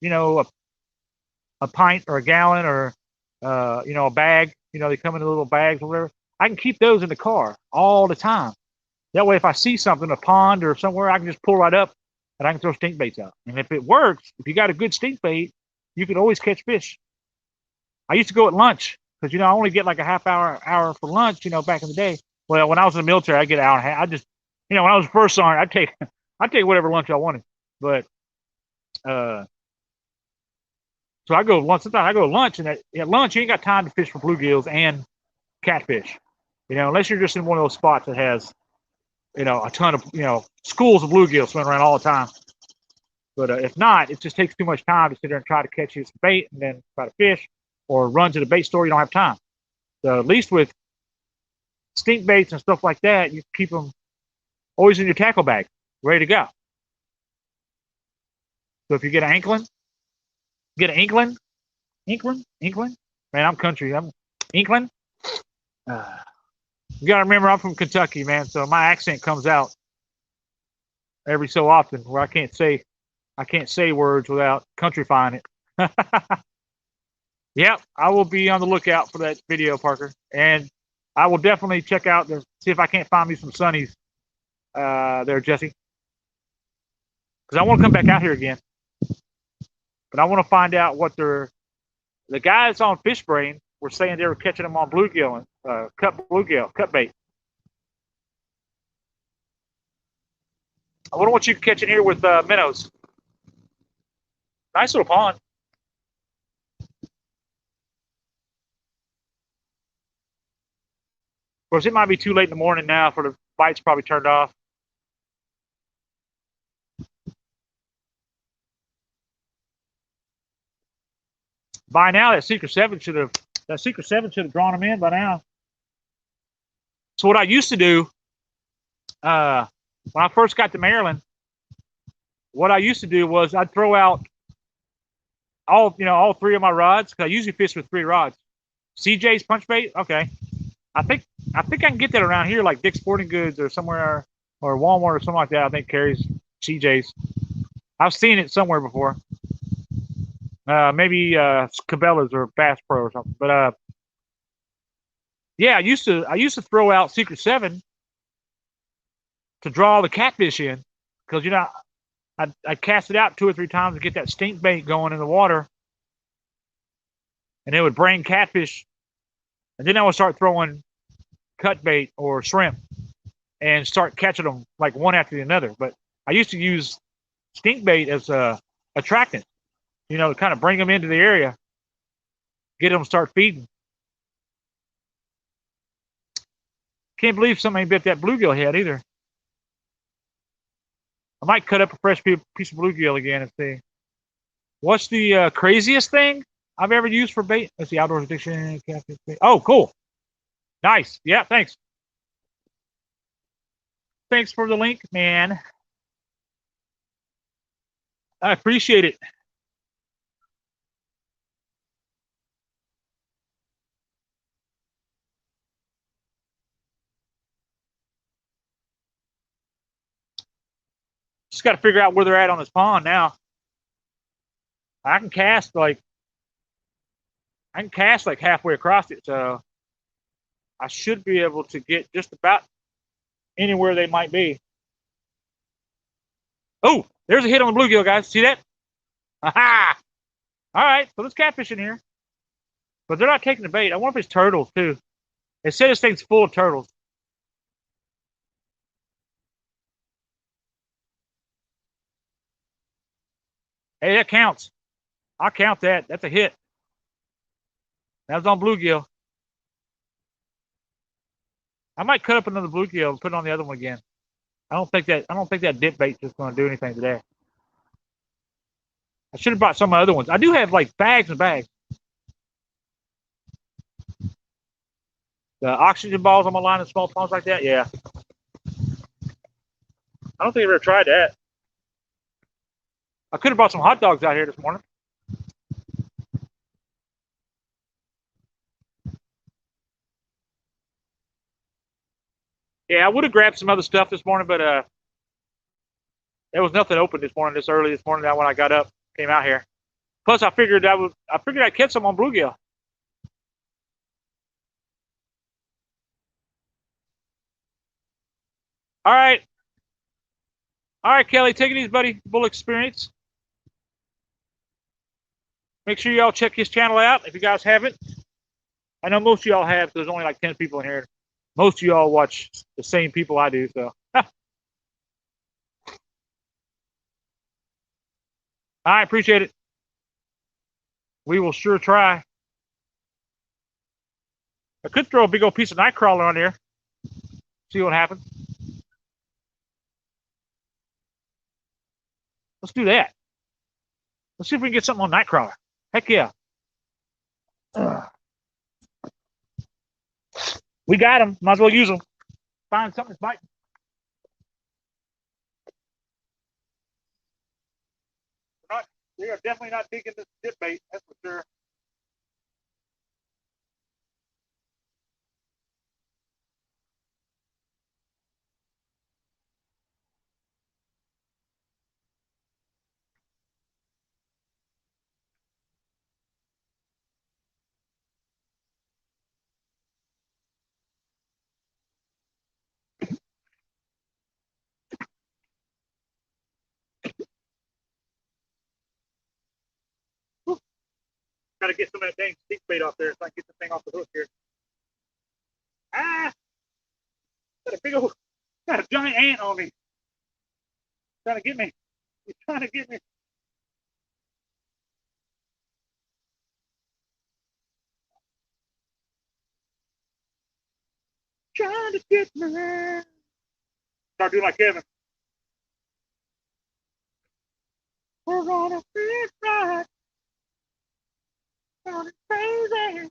S1: a pint or a gallon or, a bag, they come in little bags or whatever. I can keep those in the car all the time. That way, if I see something, a pond or somewhere, I can just pull right up and I can throw stink baits out. And if it works, if you got a good stink bait, you can always catch fish. I used to go at lunch because, I only get like a half hour for lunch, back in the day. Well, when I was in the military, I get an hour and a half. I just, when I was first sergeant, I'd take whatever lunch I wanted. But, so I go lunch. Sometimes I go to lunch, and at lunch, you ain't got time to fish for bluegills and catfish. You know, unless you're just in one of those spots that has, you know, a ton of, you know, schools of bluegill swimming around all the time. But if not, it just takes too much time to sit there and try to catch you some bait and then try to fish or run to the bait store. You don't have time. So at least with stink baits and stuff like that, you keep them always in your tackle bag, ready to go. So if you get an inkling, inkling. Man, I'm country. I'm inkling. You got to remember, I'm from Kentucky, man. So my accent comes out every so often where I can't say words without countrifying it. Yep, I will be on the lookout for that video, Parker, and I will definitely check out see if I can't find me some sunnies there, Jesse, because I want to come back out here again. But I want to find out what the guys on Fish Brain were saying they were catching them on bluegill and cut bait. I wonder what you can catch in here with minnows. Nice little pond. Of course, it might be too late in the morning now for the bites probably turned off. By now, that Secret 7 should have drawn them in by now. So what I used to do when I first got to Maryland, what I used to do was I'd throw out all three of my rods, because I usually fish with 3 rods. CJ's punch bait, okay. I think I can get that around here, like Dick's Sporting Goods or somewhere, or Walmart or something like that. I think carries CJ's. I've seen it somewhere before. Maybe Cabela's or Bass Pro or something. But yeah, I used to throw out Secret 7 to draw the catfish in, because I cast it out 2 or 3 times to get that stink bait going in the water, and it would bring catfish, and then I would start throwing cut bait or shrimp and start catching them like one after the other. But I used to use stink bait as a attractant, to kind of bring them into the area, get them to start feeding. Can't believe somebody bit that bluegill head either. I might cut up a fresh piece of bluegill again and see. What's the craziest thing I've ever used for bait? Let's see, Outdoors Dictionary, catfish bait. Oh, cool. Nice. Yeah, thanks. Thanks for the link, man. I appreciate it. Just got to figure out where they're at on this pond now. I can cast like halfway across it, so I should be able to get just about anywhere they might be. Oh, there's a hit on the bluegill, guys. See that? Aha! All right, so there's catfish in here, but they're not taking the bait. I wonder if it's turtles too. It said this thing's full of turtles. Hey, that counts. I'll count that. That's a hit. That was on bluegill. I might cut up another bluegill and put it on the other one again. I don't think that dip bait is going to do anything today. I should have brought some of my other ones. I do have like bags and bags. The oxygen balls on my line in small ponds like that, yeah. I don't think I've ever tried that. I could have brought some hot dogs out here this morning. Yeah, I would have grabbed some other stuff this morning, but there was nothing open this early this morning. That when I got up, came out here. Plus, I figured I'd catch some on bluegill. All right, Kelly, take it easy, buddy. Bull Experience. Make sure y'all check his channel out if you guys haven't. I know most of y'all have, because there's only like 10 people in here. Most of y'all watch the same people I do, so. I appreciate it. We will sure try. I could throw a big old piece of night crawler on there. See what happens. Let's do that. Let's see if we can get something on night crawler. Heck yeah. We got them. Might as well use them. Find something that's biting. They are definitely not digging this dip bait, that's for sure. Got to get some of that dang stick bait off there so I can get the thing off the hook here. Ah! Got a big old, got a giant ant on me. Trying to get me. He's trying to get me. Trying to get me. Start doing like Kevin. We're gonna be right. Gonna crazy.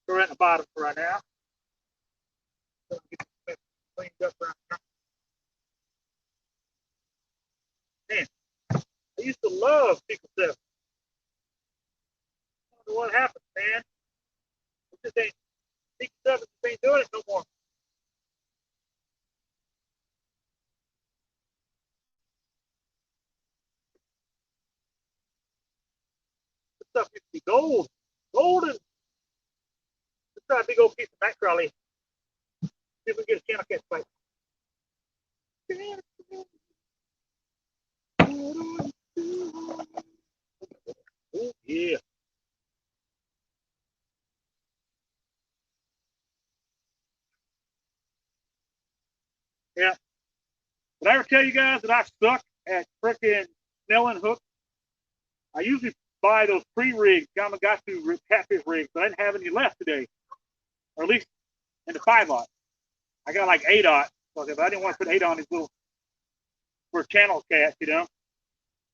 S1: We're at the bottom right now. Get this cleaned up right now. Man, I used to love Pickle 7. I don't know what happened, man. It just ain't, Pickle 7 just ain't doing it no more. This stuff used to be gold. Golden. Let's try a big old piece of night crawly. See if we can get a channel catch bite. Oh, yeah. Yeah. Did I ever tell you guys that I suck at frickin' snelling hooks? I usually buy those pre-rigged Yamagata catfish rigs, but I didn't have any left today. Or at least in the 5-aught. I got like 8-aught. Because I didn't want to put 8 on these little for channel cats, you know.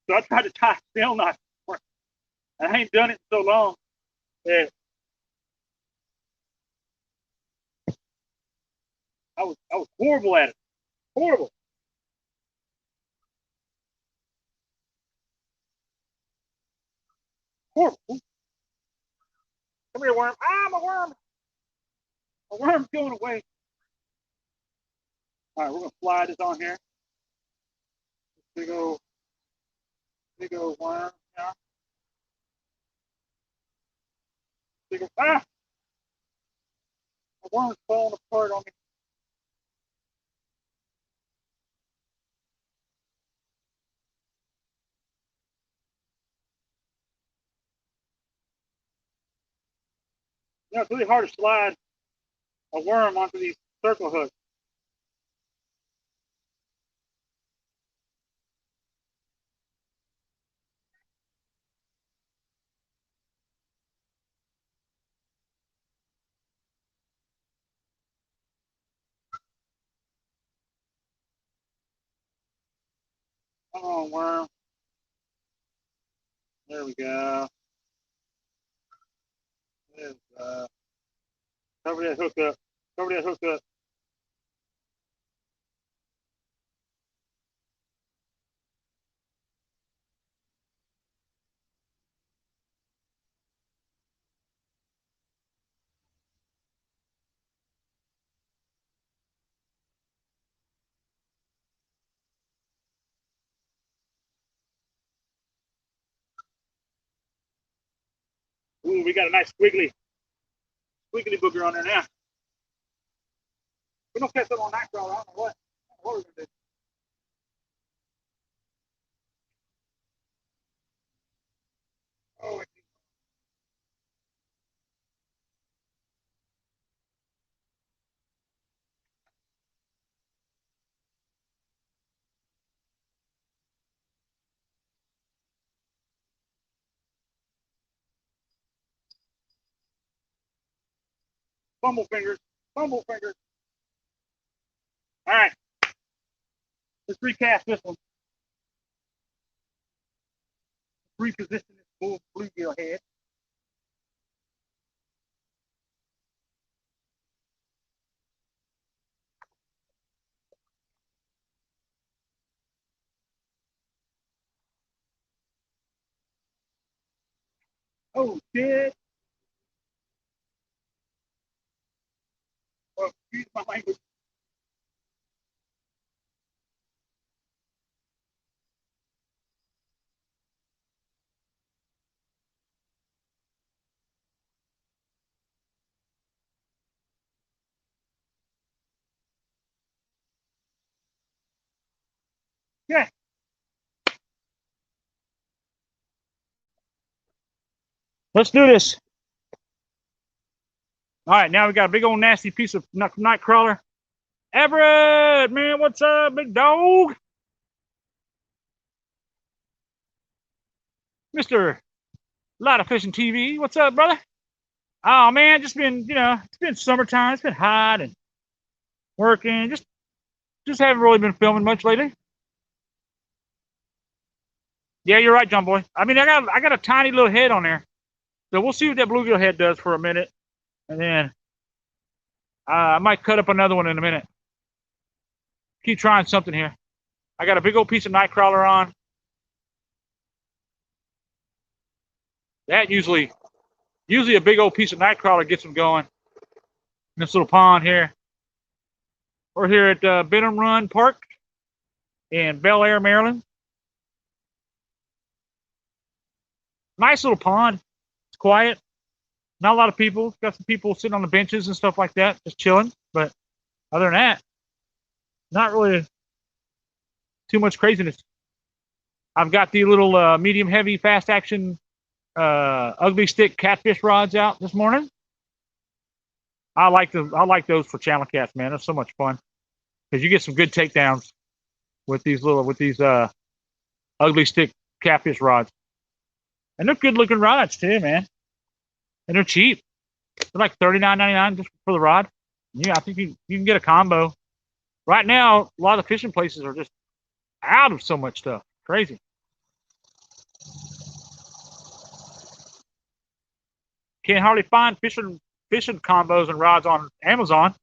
S1: So I tried to tie snell knots. I ain't done it in so long. Yeah. I was horrible at it. Horrible. Horrible. Come here, worm. Ah, my worm. My worm's going away. All right, we're gonna slide this on here. Big old worm. Yeah. Big old, ah, my worm's falling apart on me. You know, it's really hard to slide a worm onto these circle hooks. Come on, worm. There we go. There we go. Cover that hook up. Cover that hook up. Ooh, we got a nice squiggly booger on there now. We don't catch them on that crawl. I don't know what we're gonna do. Oh, Fumble fingers. Fumble fingers. All right. Let's recast this one. Reposition this bluegill head. Oh, shit. Oh, excuse my language. Yeah. Let's do this. All right, now we got a big old nasty piece of night crawler. Everett, man, what's up, big dog? Mr. Lot of Fishing TV, what's up, brother? Oh man, just been, it's been summertime. It's been hot and working. Just haven't really been filming much lately. Yeah, you're right, John boy. I mean, I got a tiny little head on there, so we'll see what that bluegill head does for a minute, and then I might cut up another one in a minute. Keep trying something here. I got a big old piece of night crawler on. That usually a big old piece of night crawler gets them going. In this little pond here. We're here at Bynum Run Park in Bel Air, Maryland. Nice little pond. It's quiet. Not a lot of people. Got some people sitting on the benches and stuff like that, just chilling. But other than that, not really too much craziness. I've got the little medium heavy fast action ugly stick catfish rods out this morning. I like those for channel cats, man. They're so much fun because you get some good takedowns with these ugly stick catfish rods, and they're good looking rods too, man. And they're cheap. They're like $39.99 just for the rod. Yeah, I think you can get a combo. Right now, a lot of the fishing places are just out of so much stuff. Crazy. Can't hardly find fishing combos and rods on Amazon.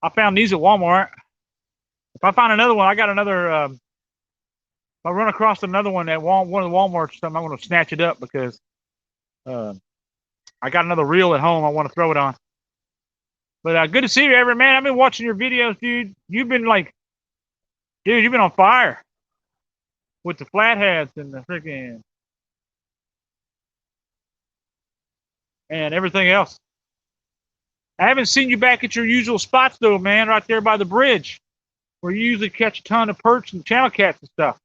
S1: I found these at Walmart. If I find another one, I got another. If I run across another one at one of the Walmarts or something, I'm going to snatch it up because I got another reel at home I want to throw it on. But good to see you, Everett, man. I've been watching your videos, dude. You've been on fire with the flatheads and the freaking and everything else. I haven't seen you back at your usual spots though, man. Right there by the bridge, where you usually catch a ton of perch and channel cats and stuff.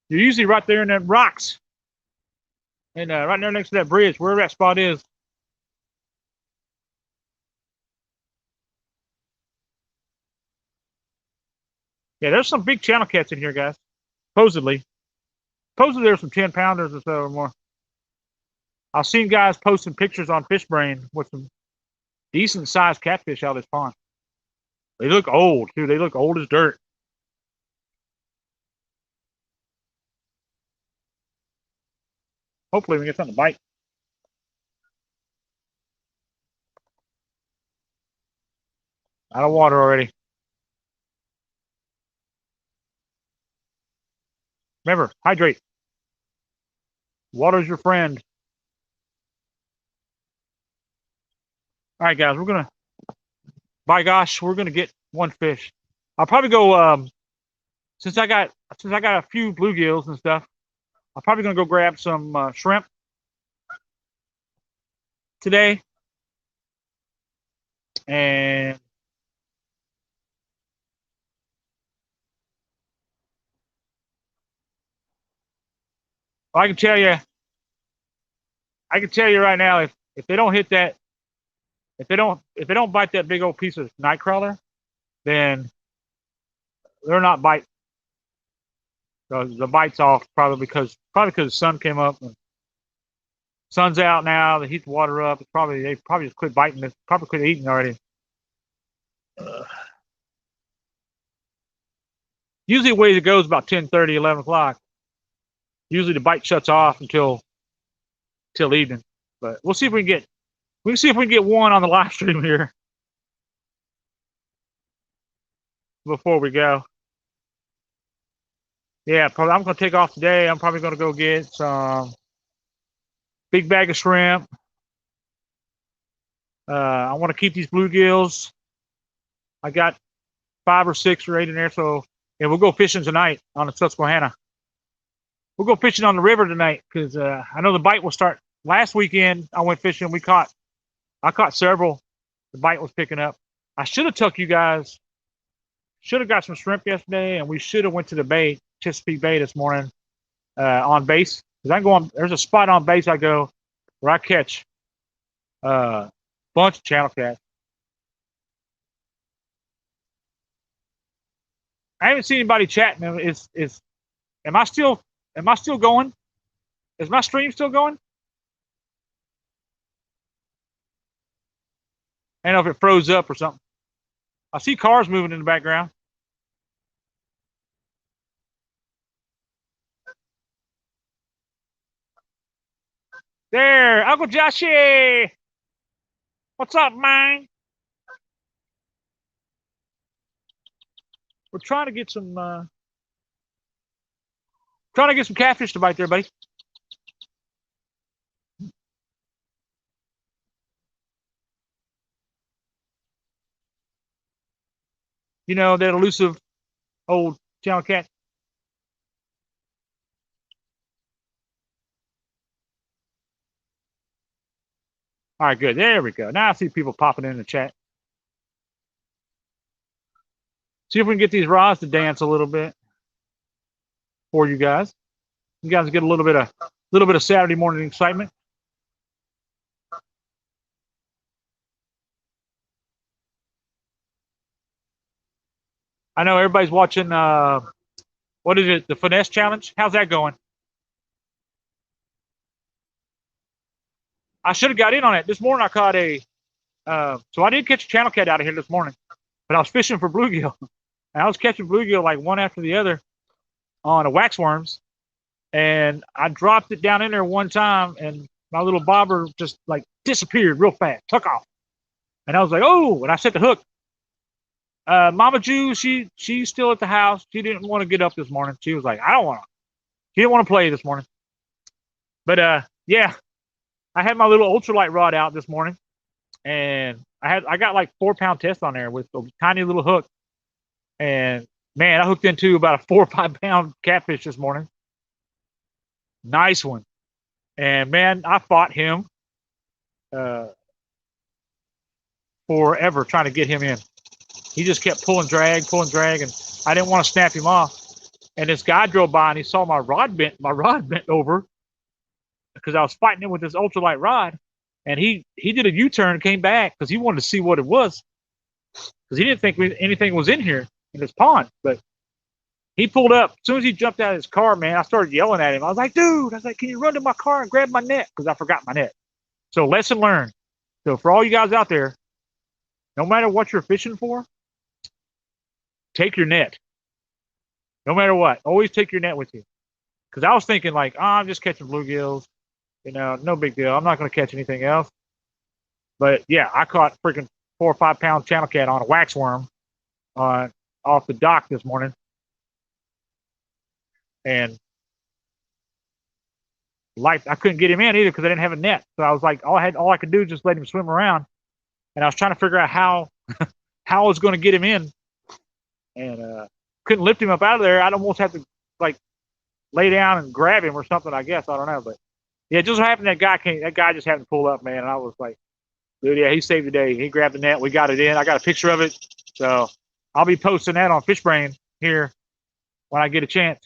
S1: You're usually right there in them rocks, and right there next to that bridge, wherever that spot is. Yeah, there's some big channel cats in here, guys. Supposedly there's some 10-pounders or so or more. I've seen guys posting pictures on FishBrain with some decent sized catfish out of this pond. They look old too. They look old as dirt. Hopefully we get something to bite. Out of water already. Remember, hydrate. Water's your friend. All right, guys, by gosh, we're gonna get one fish. I'll probably go since I got a few bluegills and stuff. I'm probably gonna go grab some shrimp today, and I can tell you right now, if they don't hit that, if they don't bite that big old piece of night crawler, then they're not biting. So the bite's off probably because the sun came up. And Sun's out now. They heat the water up. It's probably they probably just quit biting it. Probably quit eating already. Usually the way it goes about 10:30, 11 o'clock. Usually the bite shuts off until evening. But we'll see if we can get one on the live stream here before we go. Yeah, probably I'm gonna take off today. I'm probably gonna go get some big bag of shrimp. I want to keep these bluegills. I got 5 or 6 or 8 in there, so yeah, we'll go fishing tonight on the Susquehanna. We'll go fishing on the river tonight because I know the bite will start. Last weekend I went fishing. I caught several. The bite was picking up. I should have took you guys. Should have got some shrimp yesterday, and we should have went to the bay, Chesapeake Bay this morning on base. Because I go on. There's a spot on base I go where I catch a bunch of channel cats. I haven't seen anybody chatting. Am I still going? Is my stream still going? I don't know if it froze up or something. I see cars moving in the background. There, Uncle Joshy. What's up, man? We're trying to get some catfish to bite there, buddy. You know, that elusive old channel cat. All right, good. There we go. Now I see people popping in the chat. See if we can get these rods to dance a little bit for you guys. You guys get a little bit of Saturday morning excitement. I know everybody's watching. What is it? The finesse challenge. How's that going? I should have got in on it this morning. I caught a. So I did catch a channel cat out of here this morning, but I was fishing for bluegill. And I was catching bluegill like one after the other on a waxworms, and I dropped it down in there one time, and my little bobber just like disappeared real fast, took off, and I was like, oh! And I set the hook. Mama Jew, she's still at the house. She didn't want to get up this morning. She was like, I don't want to. She didn't want to play this morning. But yeah, I had my little ultralight rod out this morning, and I got like 4-pound test on there with a tiny little hook. And man, I hooked into about a 4 or 5 pound catfish this morning. Nice one. And man, I fought him forever trying to get him in. He just kept pulling drag, and I didn't want to snap him off. And this guy drove by and he saw my rod bent over because I was fighting it with this ultralight rod. And he did a U-turn and came back because he wanted to see what it was, because he didn't think anything was in here in this pond. But he pulled up. As soon as he jumped out of his car, man, I started yelling at him. I was like, dude, can you run to my car and grab my net? Because I forgot my net. So lesson learned. So for all you guys out there, no matter what you're fishing for, take your net. No matter what, always take your net with you. Because I was thinking like, oh, I'm just catching bluegills. You know, no big deal. I'm not going to catch anything else. But yeah, I caught freaking 4 or 5 pound channel cat on a waxworm off the dock this morning. And I couldn't get him in either because I didn't have a net. So I was like, all I could do is just let him swim around. And I was trying to figure out how I was going to get him in. And couldn't lift him up out of there. I'd almost have to like lay down and grab him or something, I guess. I don't know. But yeah, it just happened that guy just happened to pull up, man. And I was like, dude, yeah, he saved the day. He grabbed the net. We got it in. I got a picture of it. So I'll be posting that on FishBrain here when I get a chance.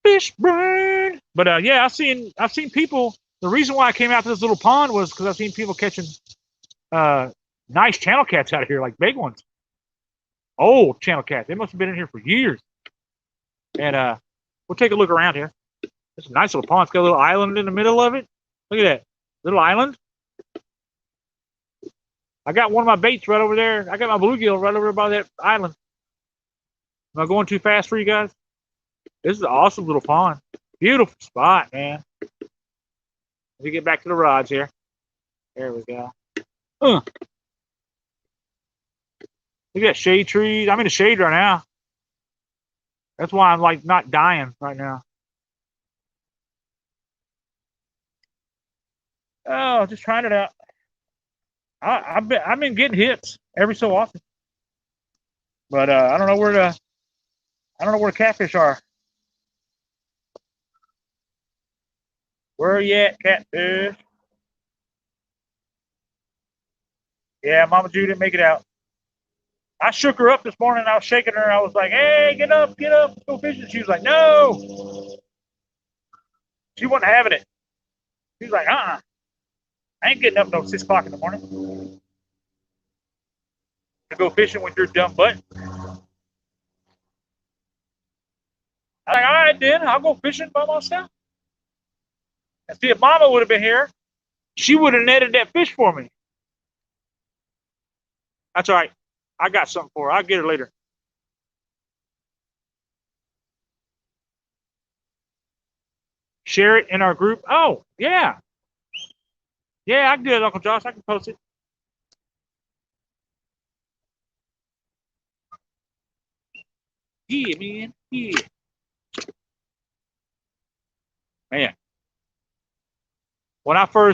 S1: FishBrain. But yeah, I've seen people. The reason why I came out to this little pond was because I've seen people catching nice channel cats out of here, like big ones. Old channel cats. They must have been in here for years. And we'll take a look around here. It's a nice little pond. It's got a little island in the middle of it. Look at that little island. I got one of my baits right over there. I got my bluegill right over by that island. Am I going too fast for you guys? This is an awesome little pond. Beautiful spot, man. Let me get back to the rods here. There we go. Look at that shade trees. I'm in the shade right now. That's why I'm like not dying right now. Oh, just trying it out. I've been getting hits every so often, but I don't know where the catfish are. Where are you at, catfish? Yeah, Mama Ju didn't make it out. I shook her up this morning. I was shaking her. I was like, "Hey, get up, let's go fishing." She was like, "No." She wasn't having it. She was like, "I ain't getting up no 6 o'clock in the morning to go fishing with your dumb butt." I'm like, "All right, then I'll go fishing by myself." And see, if Mama would have been here, she would have netted that fish for me. That's all right. I got something for her. I'll get her later. Share it in our group. Oh, yeah. Yeah, I can do it, Uncle Josh. I can post it. Yeah, man. Yeah. Man.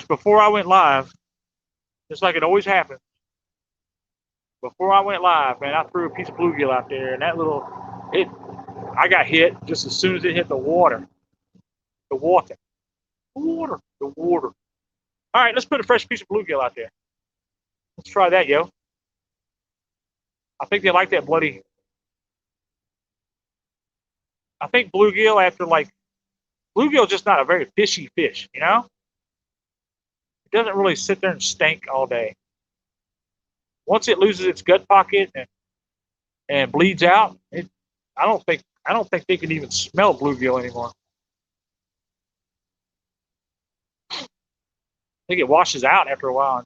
S1: Before I went live, just like it always happens, before I went live, man, I threw a piece of bluegill out there, and I got hit just as soon as it hit the water. The water. The water. All right, let's put a fresh piece of bluegill out there. Let's try that, yo. I think they like that bloody. I think bluegill bluegill's just not a very fishy fish, you know? It doesn't really sit there and stink all day. Once it loses its gut pocket and bleeds out, I don't think they can even smell bluegill anymore. I think it washes out after a while.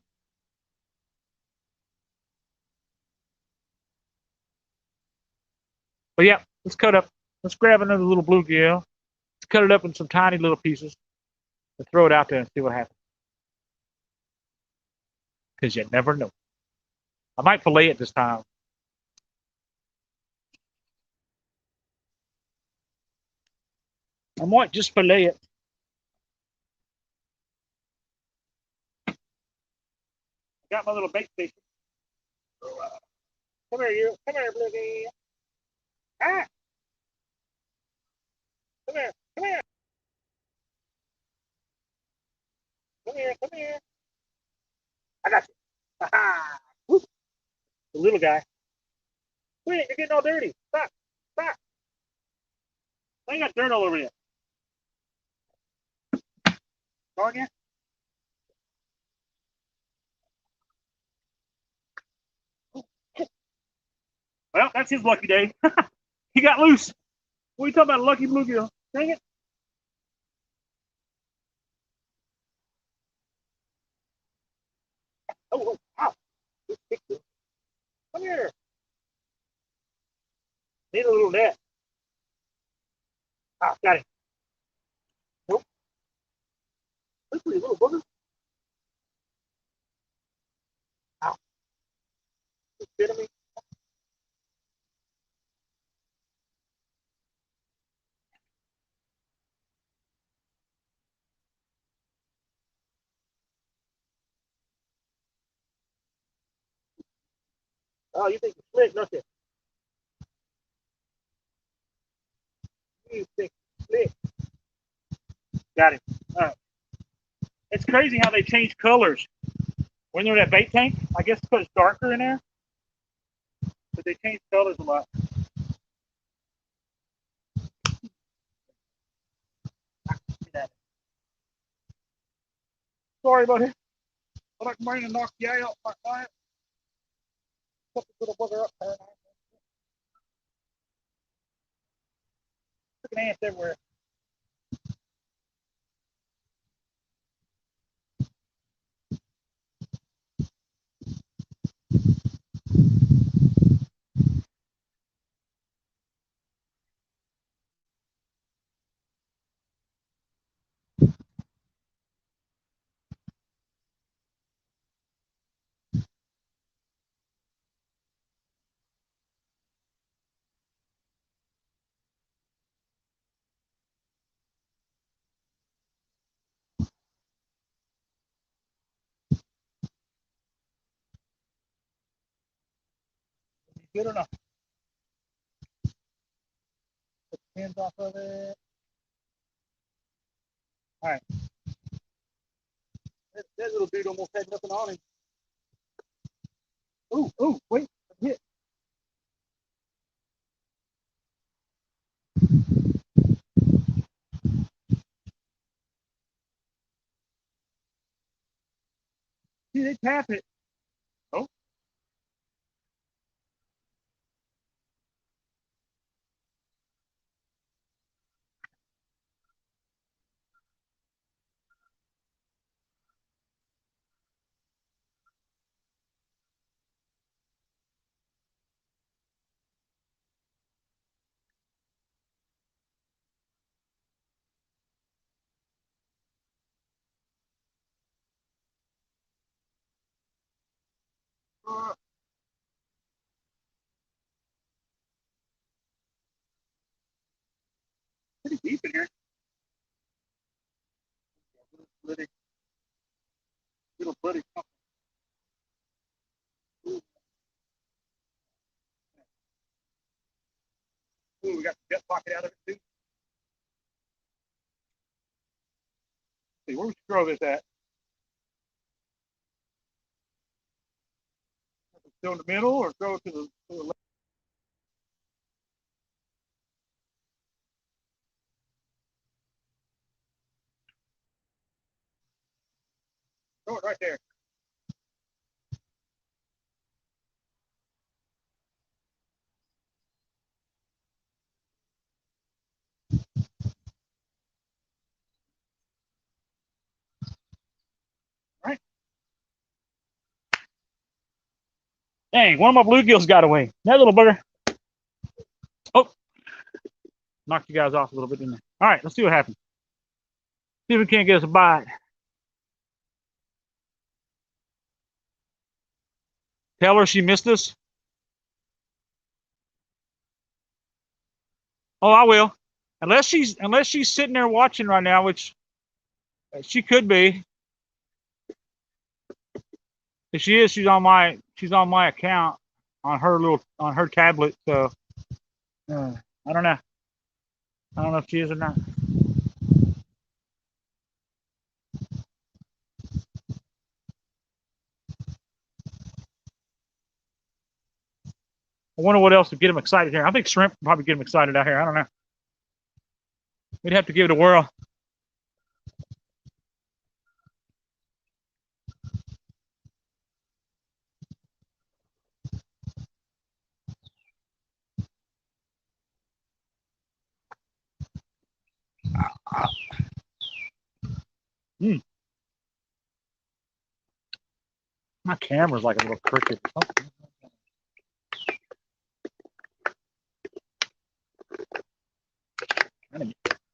S1: But yeah, let's grab another little bluegill. Let's cut it up in some tiny little pieces and throw it out there and see what happens. Because you never know. I might fillet it this time. I might just fillet it. I got my little bait station. Come here, you. Come here, bluegill. Ah! Come here. Come here. Come here. Come here. I got you. Ha-ha. The little guy. Wait, you're getting all dirty. Stop. Stop. I got dirt all over you. Darn you. Well, that's his lucky day. He got loose. What are you talking about, lucky bluegill? Dang it. Oh, ow. Come here. Need a little net. Ah, got him. Nope. Look for you, little booger. Ow. You kidding me? Oh, you think you're slick, don't you? You think you're slick. Got him. All right. It's crazy how they change colors. When they're in that bait tank, I guess because it's darker in there, but they change colors a lot. Sorry about it. I like mine to knock you out, my client. Put this little bugger up there. Freaking ants everywhere. Good or not? Put the pins off of it. All right. That little dude almost had nothing on him. Ooh, wait, hit. See, they tap it. Oh. Pretty deep in here. Little buddy. Ooh, we got the jet pocket out of it too. See, where we should throw this at? Still in the middle, or throw it to the left? Throw it right there. All right. Dang, one of my bluegills got away. That little bugger. Oh, knocked you guys off a little bit, didn't it? All right, let's see what happens. See if we can't get us a bite. Tell her she missed us. Oh, I will. Unless she's sitting there watching right now, which she could be. If she is, she's on my account on her tablet. So I don't know. I don't know if she is or not. I wonder what else would get them excited here. I think shrimp would probably get them excited out here. I don't know. We'd have to give it a whirl. Mm. My camera's like a little crooked. Oh.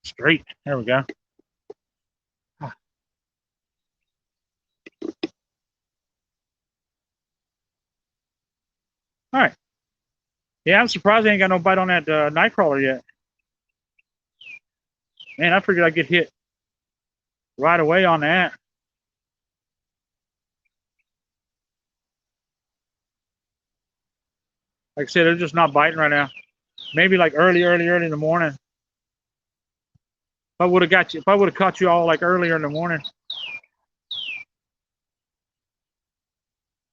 S1: Straight. There we go. All right. Yeah, I'm surprised I ain't got no bite on that night crawler yet. Man, I figured I'd get hit right away on that. Like I said, they're just not biting right now. Maybe like early in the morning. If I would have caught you all like earlier in the morning.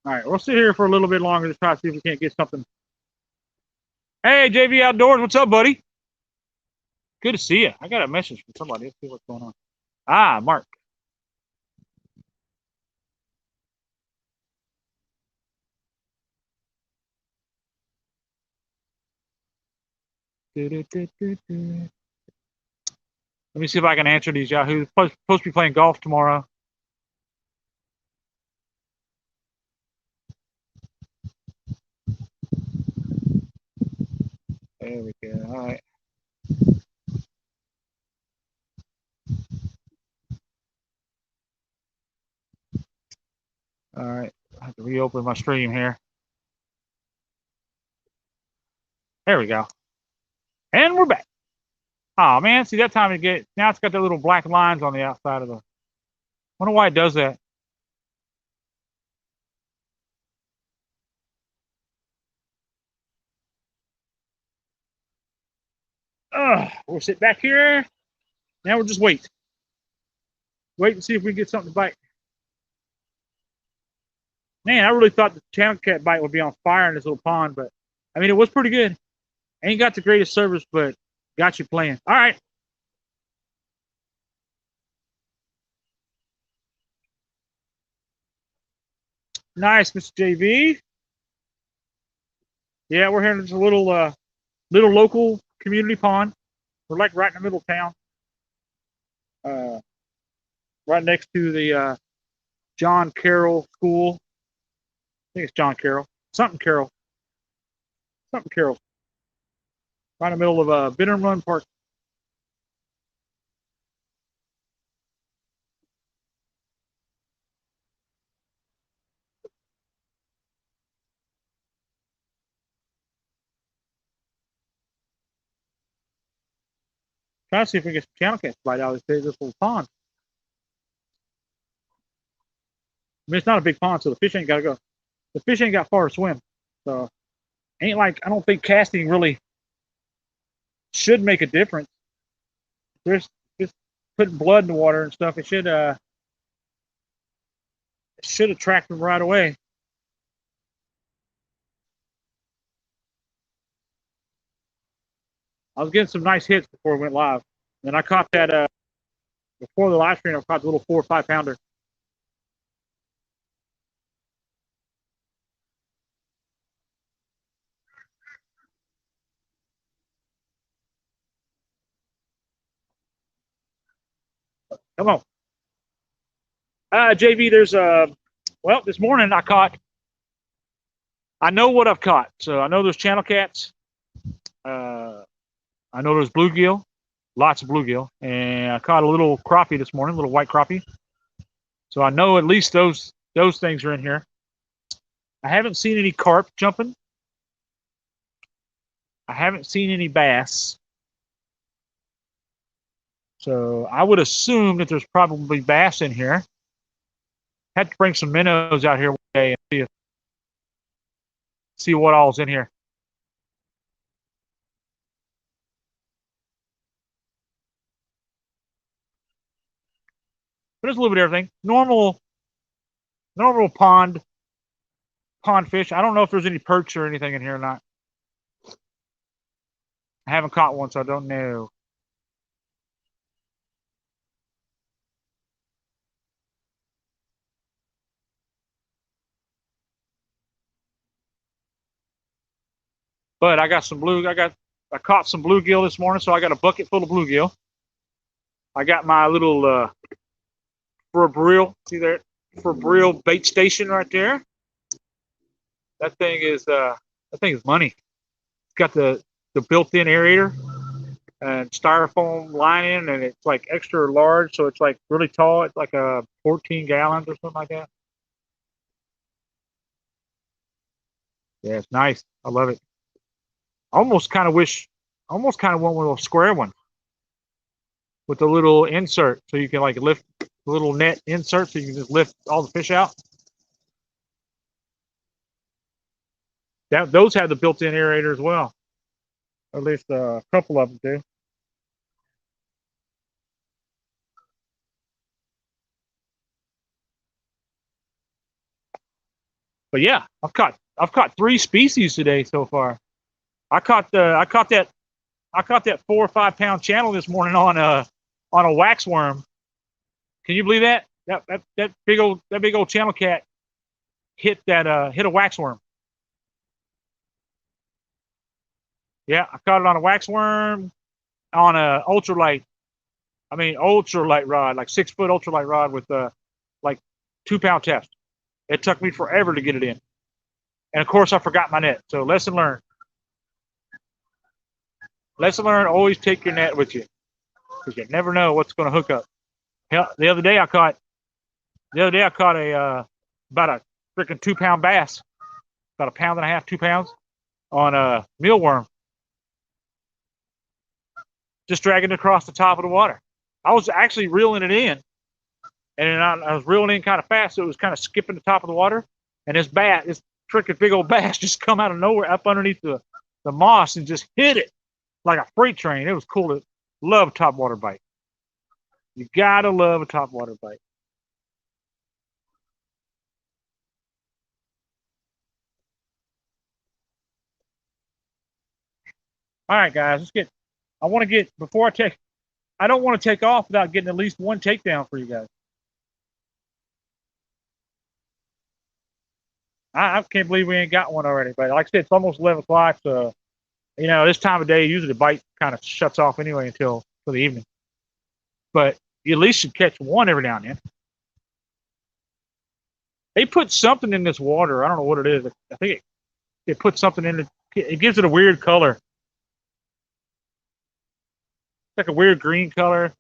S1: All right, we'll sit here for a little bit longer to try to see if we can't get something. Hey, JV Outdoors, what's up, buddy? Good to see you. I got a message from somebody. Let's see what's going on. Ah, Mark. Let me see if I can answer these Yahoos. Supposed to be playing golf tomorrow. There we go. All right. All right. I have to reopen my stream here. There we go. And we're back. Oh man, see that time now it's got the little black lines on the outside of the. Wonder why it does that. We'll sit back here. Now we'll just wait. Wait and see if we get something to bite. Man, I really thought the channel cat bite would be on fire in this little pond, but I mean, it was pretty good. Ain't got the greatest service, but got you playing. All right. Nice, Mr. JV. Yeah, we're here in this little local community pond. We're like right in the middle of town. Right next to the John Carroll School. I think it's John Carroll. Something Carroll. Something Carroll. Right in the middle of Bynum Run Park. Trying to see if we can get some channel cats right out of this little pond. I mean, it's not a big pond, so the fish ain't got to go. The fish ain't got far to swim. So, ain't like, I don't think casting really should make a difference. There's just putting blood in the water and stuff. It should attract them right away. I was getting some nice hits before we went live. And I caught that before the live stream. I caught the little 4 or 5 pounder. Come on. JV, there's well, this morning I know what I've caught. So I know there's channel cats. I know there's bluegill, lots of bluegill, and I caught a little crappie this morning, a little white crappie. So I know at least those things are in here. I haven't seen any carp jumping. I haven't seen any bass. So I would assume that there's probably bass in here. Had to bring some minnows out here one day and see what all's in here. But there's a little bit of everything. Normal pond fish. I don't know if there's any perch or anything in here or not. I haven't caught one, so I don't know. But I got some I caught some bluegill this morning, so I got a bucket full of bluegill. I got my little Fabril, see there, Fabril bait station right there. That thing is money. It's got the built-in aerator and styrofoam lining, and it's like extra large, so it's like really tall. It's like a 14 gallons or something like that. Yeah, it's nice. I love it. Almost kind of want one of those square ones with the little insert, so you can like lift the little net insert, so you can just lift all the fish out. Those have the built-in aerator as well. At least a couple of them do. But yeah, I've caught 3 species today so far. I caught that 4 or 5 pound channel this morning on a waxworm. Can you believe that? That big old channel cat hit a waxworm. Yeah, I caught it on a waxworm on a ultralight rod, like 6-foot ultralight rod with like 2 pound test. It took me forever to get it in. And of course I forgot my net. So lesson learned. Lesson learned, always take your net with you. Because you never know what's going to hook up. Hell, the other day I caught about a freaking 2 pound bass. About 1.5 pounds, 2 pounds on a mealworm. Just dragging it across the top of the water. I was actually reeling it in. And I was reeling in kind of fast, so it was kind of skipping the top of the water. And this freaking big old bass just come out of nowhere up underneath the moss and just hit it. like a freight train. It was cool to love topwater bite. You gotta love a topwater bite. All right, guys, let's get. I want to get before I take. I don't want to take off without getting at least one takedown for you guys. I can't believe we ain't got one already. But like I said, it's almost 11 o'clock. So this time of day, usually the bite kind of shuts off anyway until for the evening. But you at least should catch one every now and then. They put something in this water. I don't know what it is. I think it puts something in it. It gives it a weird color. It's like a weird green color.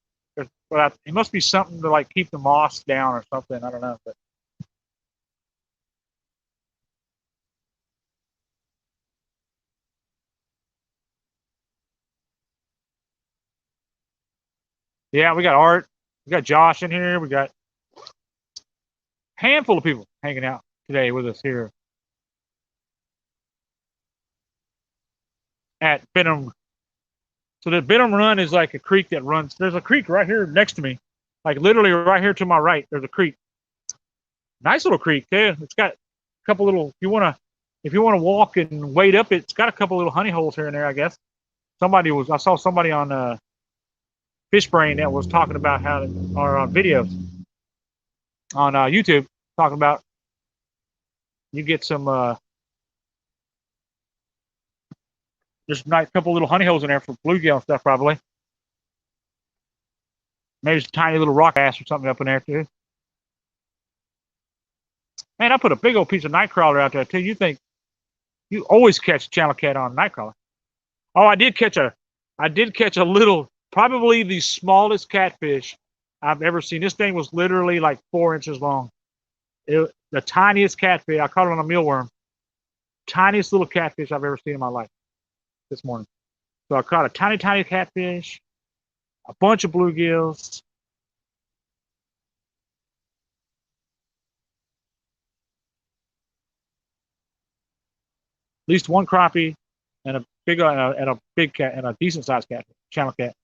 S1: But it must be something to like keep the moss down or something. I don't know. But yeah, we got Art. We got Josh in here. We got a handful of people hanging out today with us here at Bynum. So the Bynum Run is like a creek that runs. There's a creek right here next to me, like literally right here to my right. There's a creek. Nice little creek there. It's got a couple little. If you wanna walk and wade up it, it's got a couple little honey holes here and there. I guess I saw somebody on Fish Brain that was talking about how or on videos on YouTube talking about you get some just a nice couple little honey holes in there for bluegill and stuff probably. Maybe it's a tiny little rock bass or something up in there too. Man, I put a big old piece of night crawler out there too. You always catch channel cat on night crawler. Oh, I did catch a little, probably the smallest catfish I've ever seen. This thing was literally like 4 inches long. The tiniest catfish. I caught it on a mealworm. Tiniest little catfish I've ever seen in my life this morning. So I caught a tiny, tiny catfish, a bunch of bluegills. At least one crappie and a big cat and a decent sized cat, channel cat.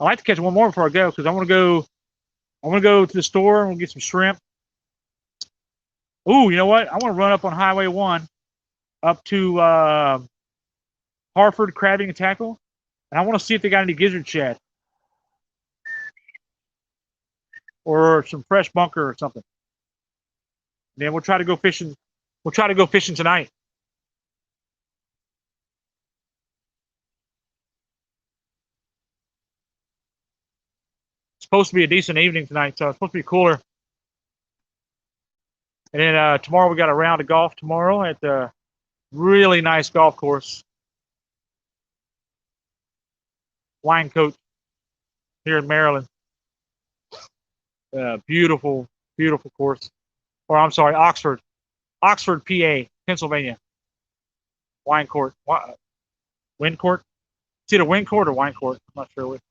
S1: I like to catch one more before I go because I want to go. I want to go to the store and get some shrimp. Ooh, you know what? I want to run up on Highway 1 up to Harford Crabbing and Tackle, and I want to see if they got any gizzard shad or some fresh bunker or something. And then we'll try to go fishing. We'll try to go fishing tonight. It's supposed to be a decent evening tonight, so it's supposed to be cooler. And then tomorrow we got a round of golf tomorrow at the really nice golf course, Wine Coat here in Maryland. Beautiful, beautiful course. Or I'm sorry, Oxford, PA, Pennsylvania. Wine Court, Wind Court. It's either Wind Court or Wine Court. I'm not sure which.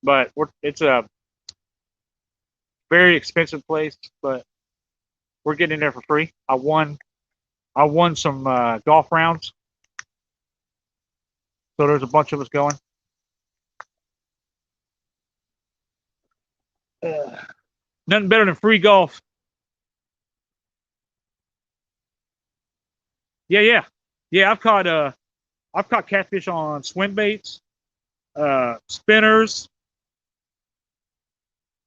S1: But it's a very expensive place, but we're getting in there for free. I won some golf rounds, so there's a bunch of us going. Nothing better than free golf. Yeah. I've caught catfish on swim baits, spinners,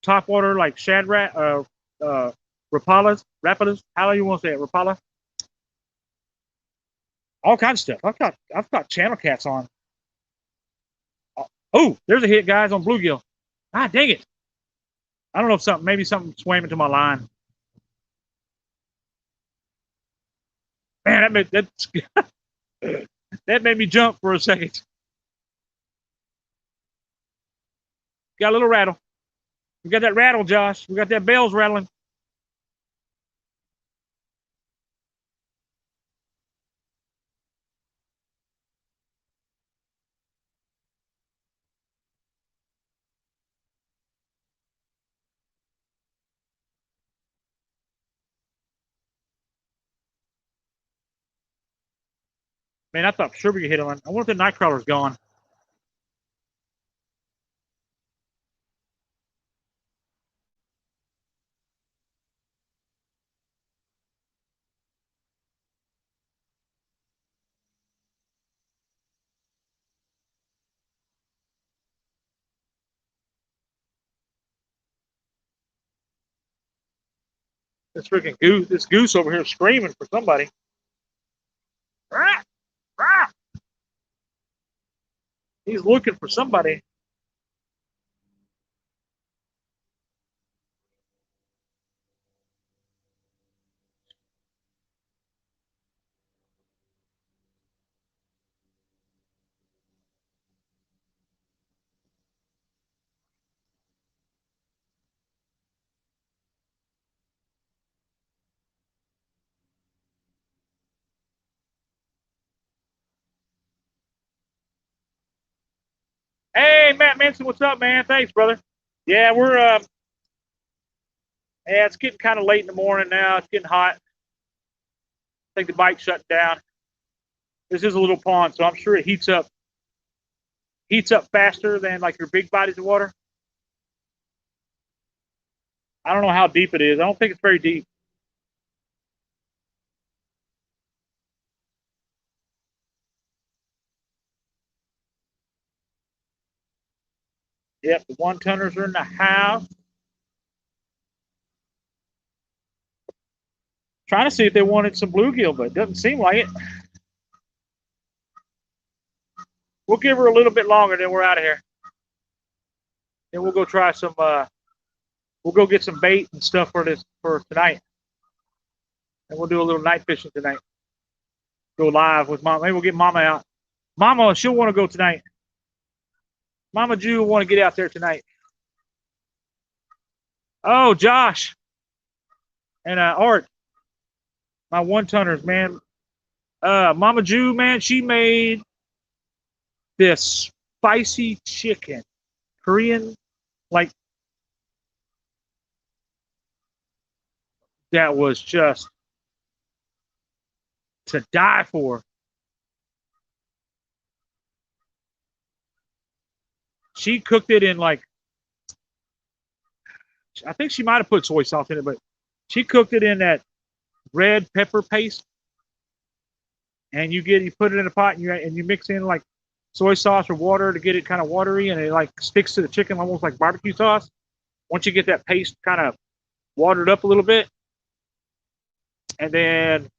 S1: topwater like shad rat, rapalas, How do you want to say it? Rapala. All kinds of stuff. I've caught channel cats on. Oh, there's a hit, guys, on bluegill. Ah, dang it! I don't know if maybe something swam into my line. Man, that made me jump for a second. Got a little rattle. We got that rattle, Josh. We got that bells rattling. Man, I thought for sure we could hit one. I wonder if the night crawler's gone. This freaking goose, this goose over here screaming for somebody. Rah, rah. He's looking for somebody. Hey, Matt Manson, what's up, man? Thanks, brother. Yeah, we're yeah, it's getting kind of late in the morning now. It's getting hot. I think the bike's shutting down. This is a little pond, so I'm sure it heats up faster than like your big bodies of water. I don't know how deep it is. I don't think it's very deep. Yep, the 1-tonners are in the house. Trying to see if they wanted some bluegill, but it doesn't seem like it. We'll give her a little bit longer, then we're out of here. Then we'll go try some. We'll go get some bait and stuff for tonight, and we'll do a little night fishing tonight. Go live with Mama. Maybe we'll get Mama out. Mama, she'll want to go tonight. Mama Jew will want to get out there tonight. Oh, Josh and Art, my 1-tonners, man. Mama Jew, man, she made this spicy chicken, Korean, like that was just to die for. She cooked it in like, I think she might have put soy sauce in it, but she cooked it in that red pepper paste. And you put it in a pot and you mix in like soy sauce or water to get it kind of watery, and it like sticks to the chicken almost like barbecue sauce. Once you get that paste kind of watered up a little bit, and then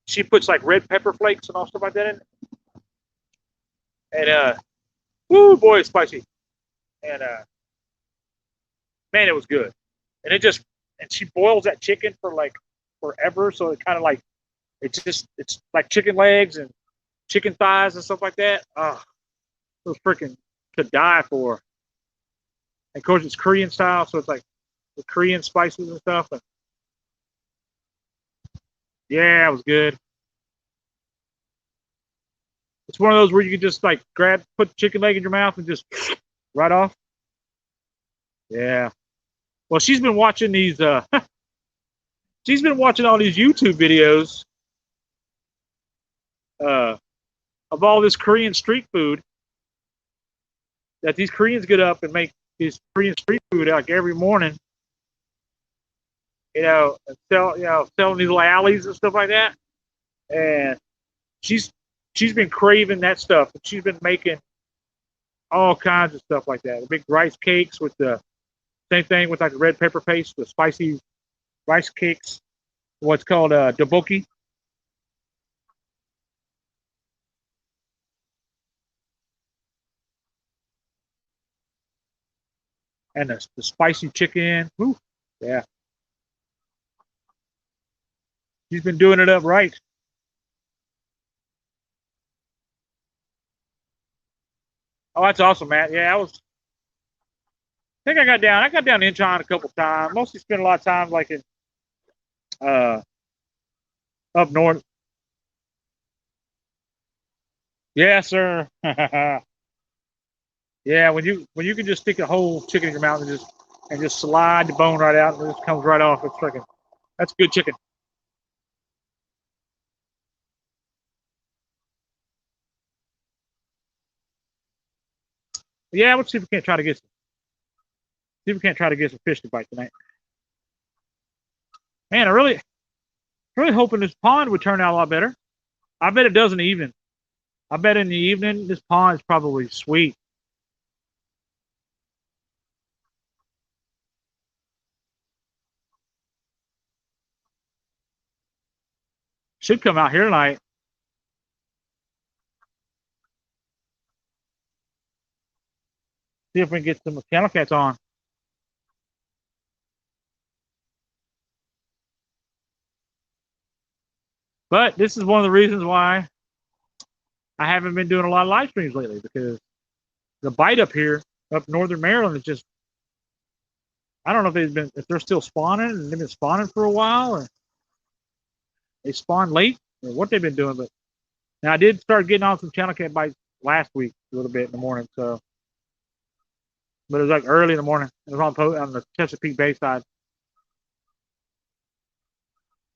S1: she puts like red pepper flakes and all stuff like that in it. And woo, boy, it's spicy. And man, it was good. And she boils that chicken for like forever, so it kind of like it's like chicken legs and chicken thighs and stuff like that. Oh, it was freaking to die for. And of course, it's Korean style, so it's like the Korean spices and stuff. And yeah, it was good. It's one of those where you can just like put the chicken leg in your mouth and just right off. Yeah. Well, she's been watching these. She's been watching all these YouTube videos of all this Korean street food that these Koreans get up and make this Korean street food like every morning. And selling these little alleys and stuff like that. And she's been craving that stuff. And she's been making all kinds of stuff like that. The big rice cakes with the same thing with like the red pepper paste, the spicy rice cakes, what's called tteokbokki. And the spicy chicken. Woo, yeah. She's been doing it up right. Oh, that's awesome, Matt. Yeah, I think I got down to Incheon a couple times. Mostly spent a lot of time like in up north. Yeah, sir. Yeah, when you can just stick a whole chicken in your mouth and just slide the bone right out and it just comes right off. It's freaking, that's good chicken. Yeah, let's see if we can't try to get some. See if we can't try to get some fish to bite tonight. Man, I really hoping this pond would turn out a lot better. I bet it does in the evening. I bet in the evening this pond is probably sweet. Should come out here tonight. See if we can get some channel cats on. But this is one of the reasons why I haven't been doing a lot of live streams lately, because the bite up here, up northern Maryland, is just, I don't know if they're still spawning and they've been spawning for a while, or they spawn late, or what they've been doing. But now I did start getting on some channel cat bites last week a little bit in the morning, so. But it was like early in the morning. It was on the Chesapeake Bay side.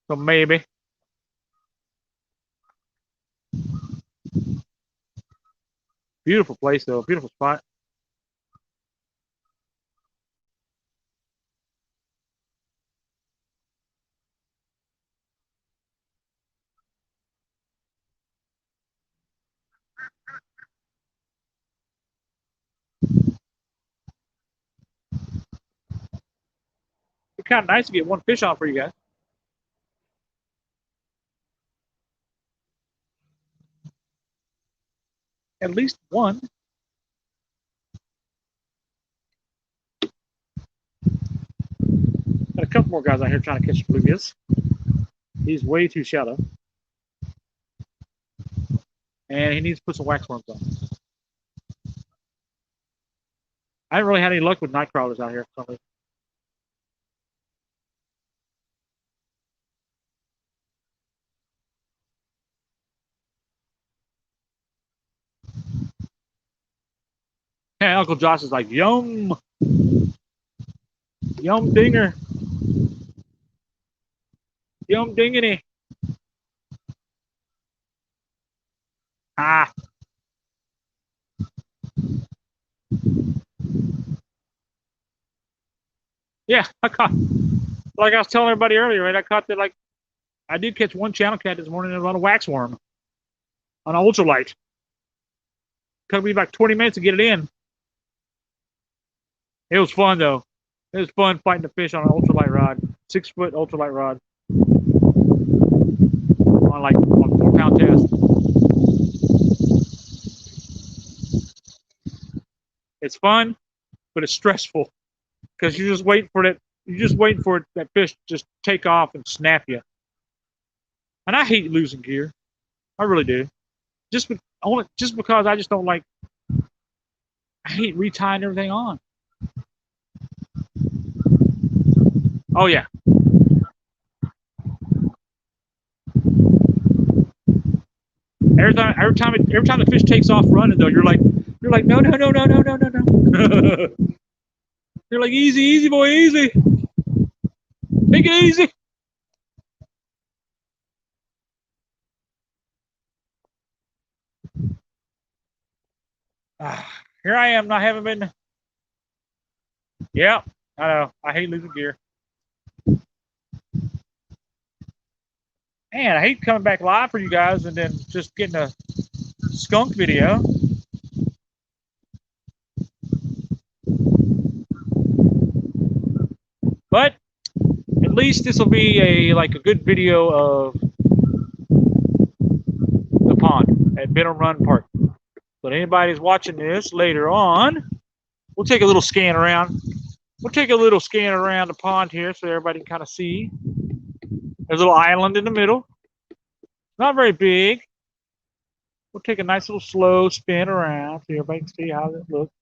S1: So maybe. Beautiful place though, beautiful spot. It's kind of nice to get one fish on for you guys. At least one. Got a couple more guys out here trying to catch bluegill. He's way too shallow. And he needs to put some wax worms on. I haven't really had any luck with night crawlers out here. And Uncle Josh is like, yum. Yum dinger. Yum dingity. Ah. Yeah, I caught, like I was telling everybody earlier, right? I caught that, like, I did catch one channel cat this morning on a wax worm on an ultralight. Took me like 20 minutes to get it in. It was fun though. It was fun fighting the fish on an ultralight rod, 6-foot ultralight rod, on 4-pound test. It's fun, but it's stressful because you're just waiting for that. You're just waiting for that fish to just take off and snap you. And I hate losing gear. I really do. Just because I just don't like. I hate retying everything on. Oh yeah. Every time the fish takes off running though, you're like no. You're like easy boy, easy. Take it easy. Here I am, not having been. Yeah, I know. I hate losing gear. Man, I hate coming back live for you guys and then just getting a skunk video. But at least this will be a good video of the pond at Bynum Run Park. But anybody's watching this later on, we'll take a little scan around. We'll take a little scan around the pond here so everybody can kind of see. There's a little island in the middle. Not very big. We'll take a nice little slow spin around so everybody can see how it looks.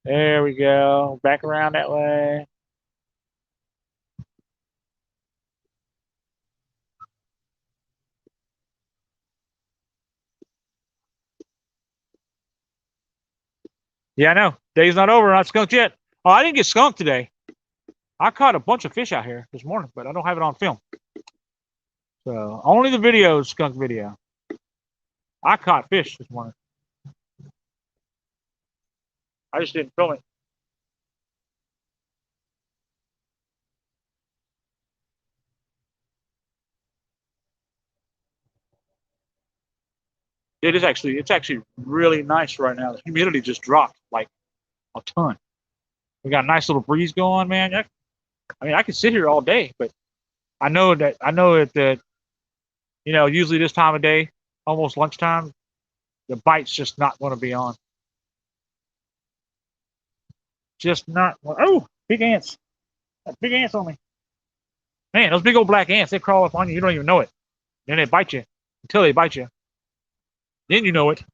S1: There we go. Back around that way. Yeah, I know. Day's not over. Not skunked yet. Oh, I didn't get skunked today. I caught a bunch of fish out here this morning, but I don't have it on film. So only the video is skunk video. I caught fish this morning. I just didn't film it. It's actually really nice right now. The humidity just dropped like a ton. We got a nice little breeze going, man. I mean, I could sit here all day, but I know that usually this time of day, almost lunchtime, the bite's just not going to be on. Just not. Oh, big ants! Big ants on me. Man, those big old black ants, they crawl up on you. You don't even know it. Then they bite you until they bite you. Then you know it.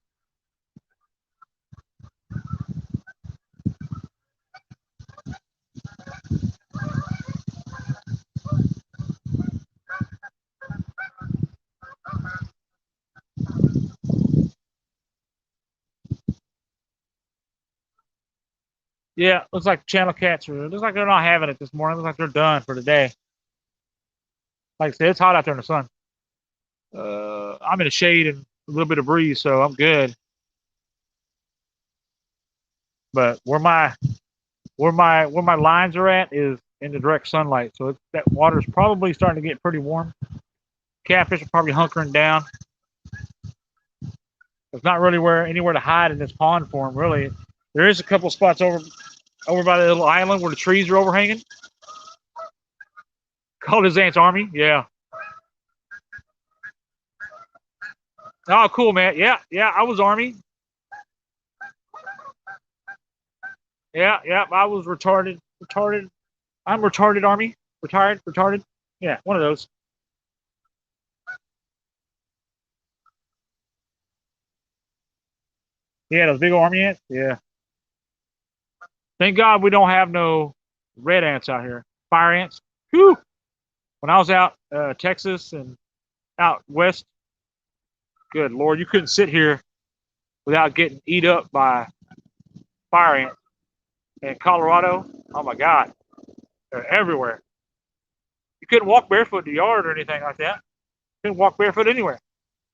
S1: Yeah, looks like channel cats looks like they're not having it this morning. Looks like they're done for the day. Like I said, it's hot out there in the sun. I'm in the shade and a little bit of breeze, so I'm good. But where my lines are at is in the direct sunlight, so that water's probably starting to get pretty warm. Catfish are probably hunkering down. There's not really anywhere to hide in this pond for them, really. There is a couple spots over by the little island where the trees are overhanging. Called his aunt's army, yeah. Oh, cool, man. Yeah, I was Army. Yeah, I was retarded. I'm retarded Army. Retarded. Yeah, one of those. Yeah, those big Army ants. Yeah. Thank God we don't have no red ants out here. Fire ants. Whew. When I was out Texas and out west, good Lord, you couldn't sit here without getting eat up by fire ants. In Colorado, oh my God, they're everywhere. You couldn't walk barefoot in the yard or anything like that. You couldn't walk barefoot anywhere.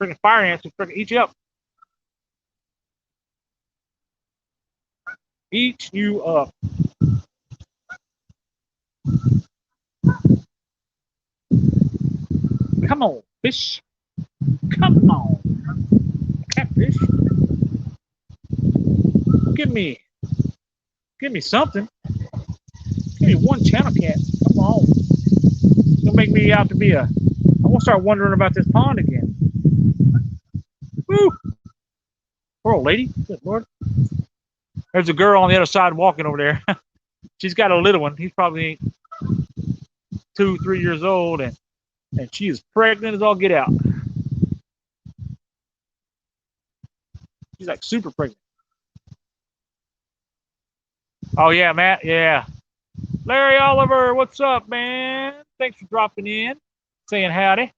S1: Freaking fire ants would freaking eat you up. Eat you up. Come on, fish. Come on. Catfish. Give me something. Give me one channel cat. Come on. It's gonna make me out to be I'm gonna start wondering about this pond again. Woo! Poor old lady. Good Lord. There's a girl on the other side walking over there. She's got a little one. He's probably 2-3 years old, and she is pregnant as all get out. She's like super pregnant. Oh yeah, Matt. Yeah. Larry Oliver, what's up, man? Thanks for dropping in, saying howdy.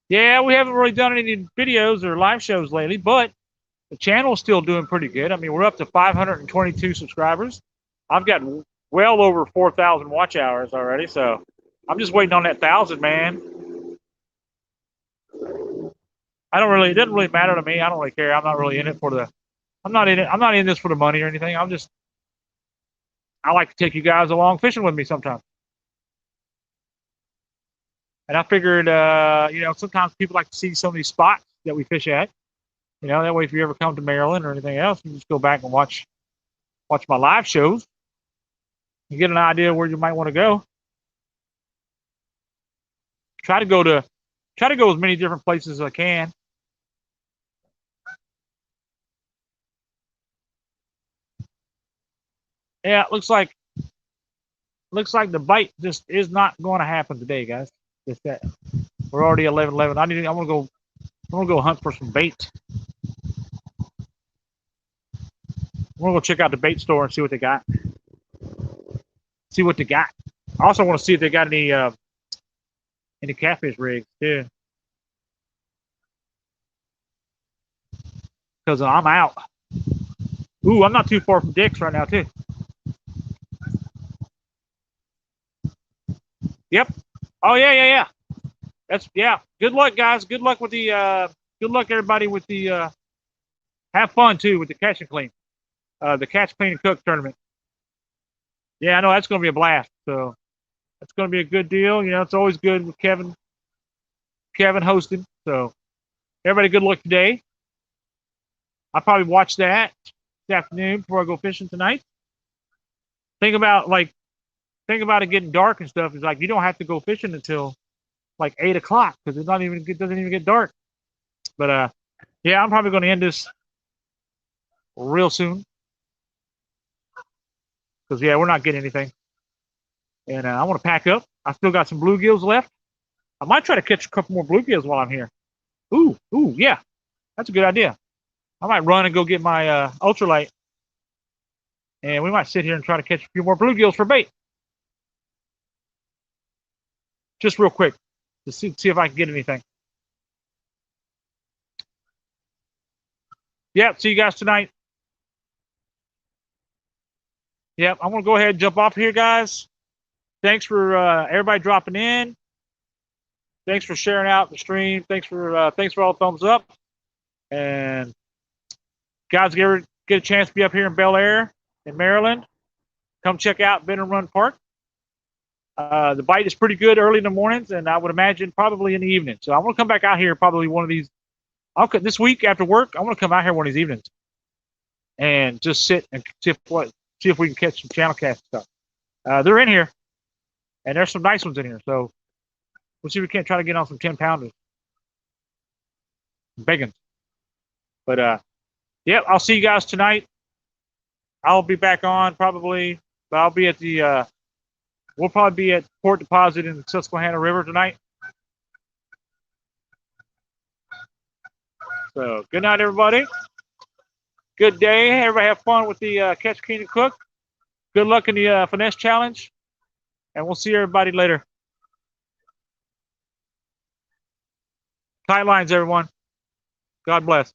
S1: Yeah, we haven't really done any videos or live shows lately, but the channel is still doing pretty good. I mean, we're up to 522 subscribers. I've got well over 4,000 watch hours already, so I'm just waiting on that 1,000, man. It doesn't really matter to me. I don't really care. I'm not really in it I'm not in this for the money or anything. I like to take you guys along fishing with me sometimes. And I figured, sometimes people like to see some of these spots that we fish at. That way if you ever come to Maryland or anything else, you just go back and watch my live shows. You get an idea where you might want to go. Try to go as many different places as I can. Yeah, it looks like the bite just is not going to happen today, guys. Just that. We're already 11:11. I'm gonna go hunt for some bait. I'm gonna go check out the bait store and see what they got. I also want to see if they got any catfish rigs too. Because I'm out. Ooh, I'm not too far from Dick's right now too. Yep. Oh yeah. Yeah. Good luck, guys. Good luck with the good luck everybody with the have fun too with the catch and clean. The catch, clean, and cook tournament. Yeah, I know that's gonna be a blast. So that's gonna be a good deal. You know, it's always good with Kevin hosting. So everybody good luck today. I'll probably watch that this afternoon before I go fishing tonight. Think about it getting dark and stuff. It's like you don't have to go fishing until like 8 o'clock because it doesn't even get dark. But yeah, I'm probably going to end this real soon because yeah, we're not getting anything, and I want to pack up. I still got some bluegills left. I might try to catch a couple more bluegills while I'm here. Ooh, yeah, that's a good idea. I might run and go get my ultralight, and we might sit here and try to catch a few more bluegills for bait. Just real quick to see if I can get anything. Yep, see you guys tonight. Yep, I'm gonna go ahead and jump off here, guys. Thanks for everybody dropping in. Thanks for sharing out the stream. Thanks for all the thumbs up. And guys, get a chance to be up here in Bel Air, in Maryland. Come check out Bynum Run Park. The bite is pretty good early in the mornings, and I would imagine probably in the evening. So I'm gonna come back out here probably one of these. This week after work. I'm gonna come out here one of these evenings and just sit and see if we can catch some channel cast stuff. They're in here, and there's some nice ones in here. So we'll see if we can't try to get on some 10-pounders, bacon. But yeah, I'll see you guys tonight. I'll be back on probably, but I'll be at the. We'll probably be at Port Deposit in the Susquehanna River tonight. So good night, everybody. Good day. Everybody have fun with the catch, clean, and cook. Good luck in the finesse challenge, and we'll see everybody later. Tight lines, everyone. God bless.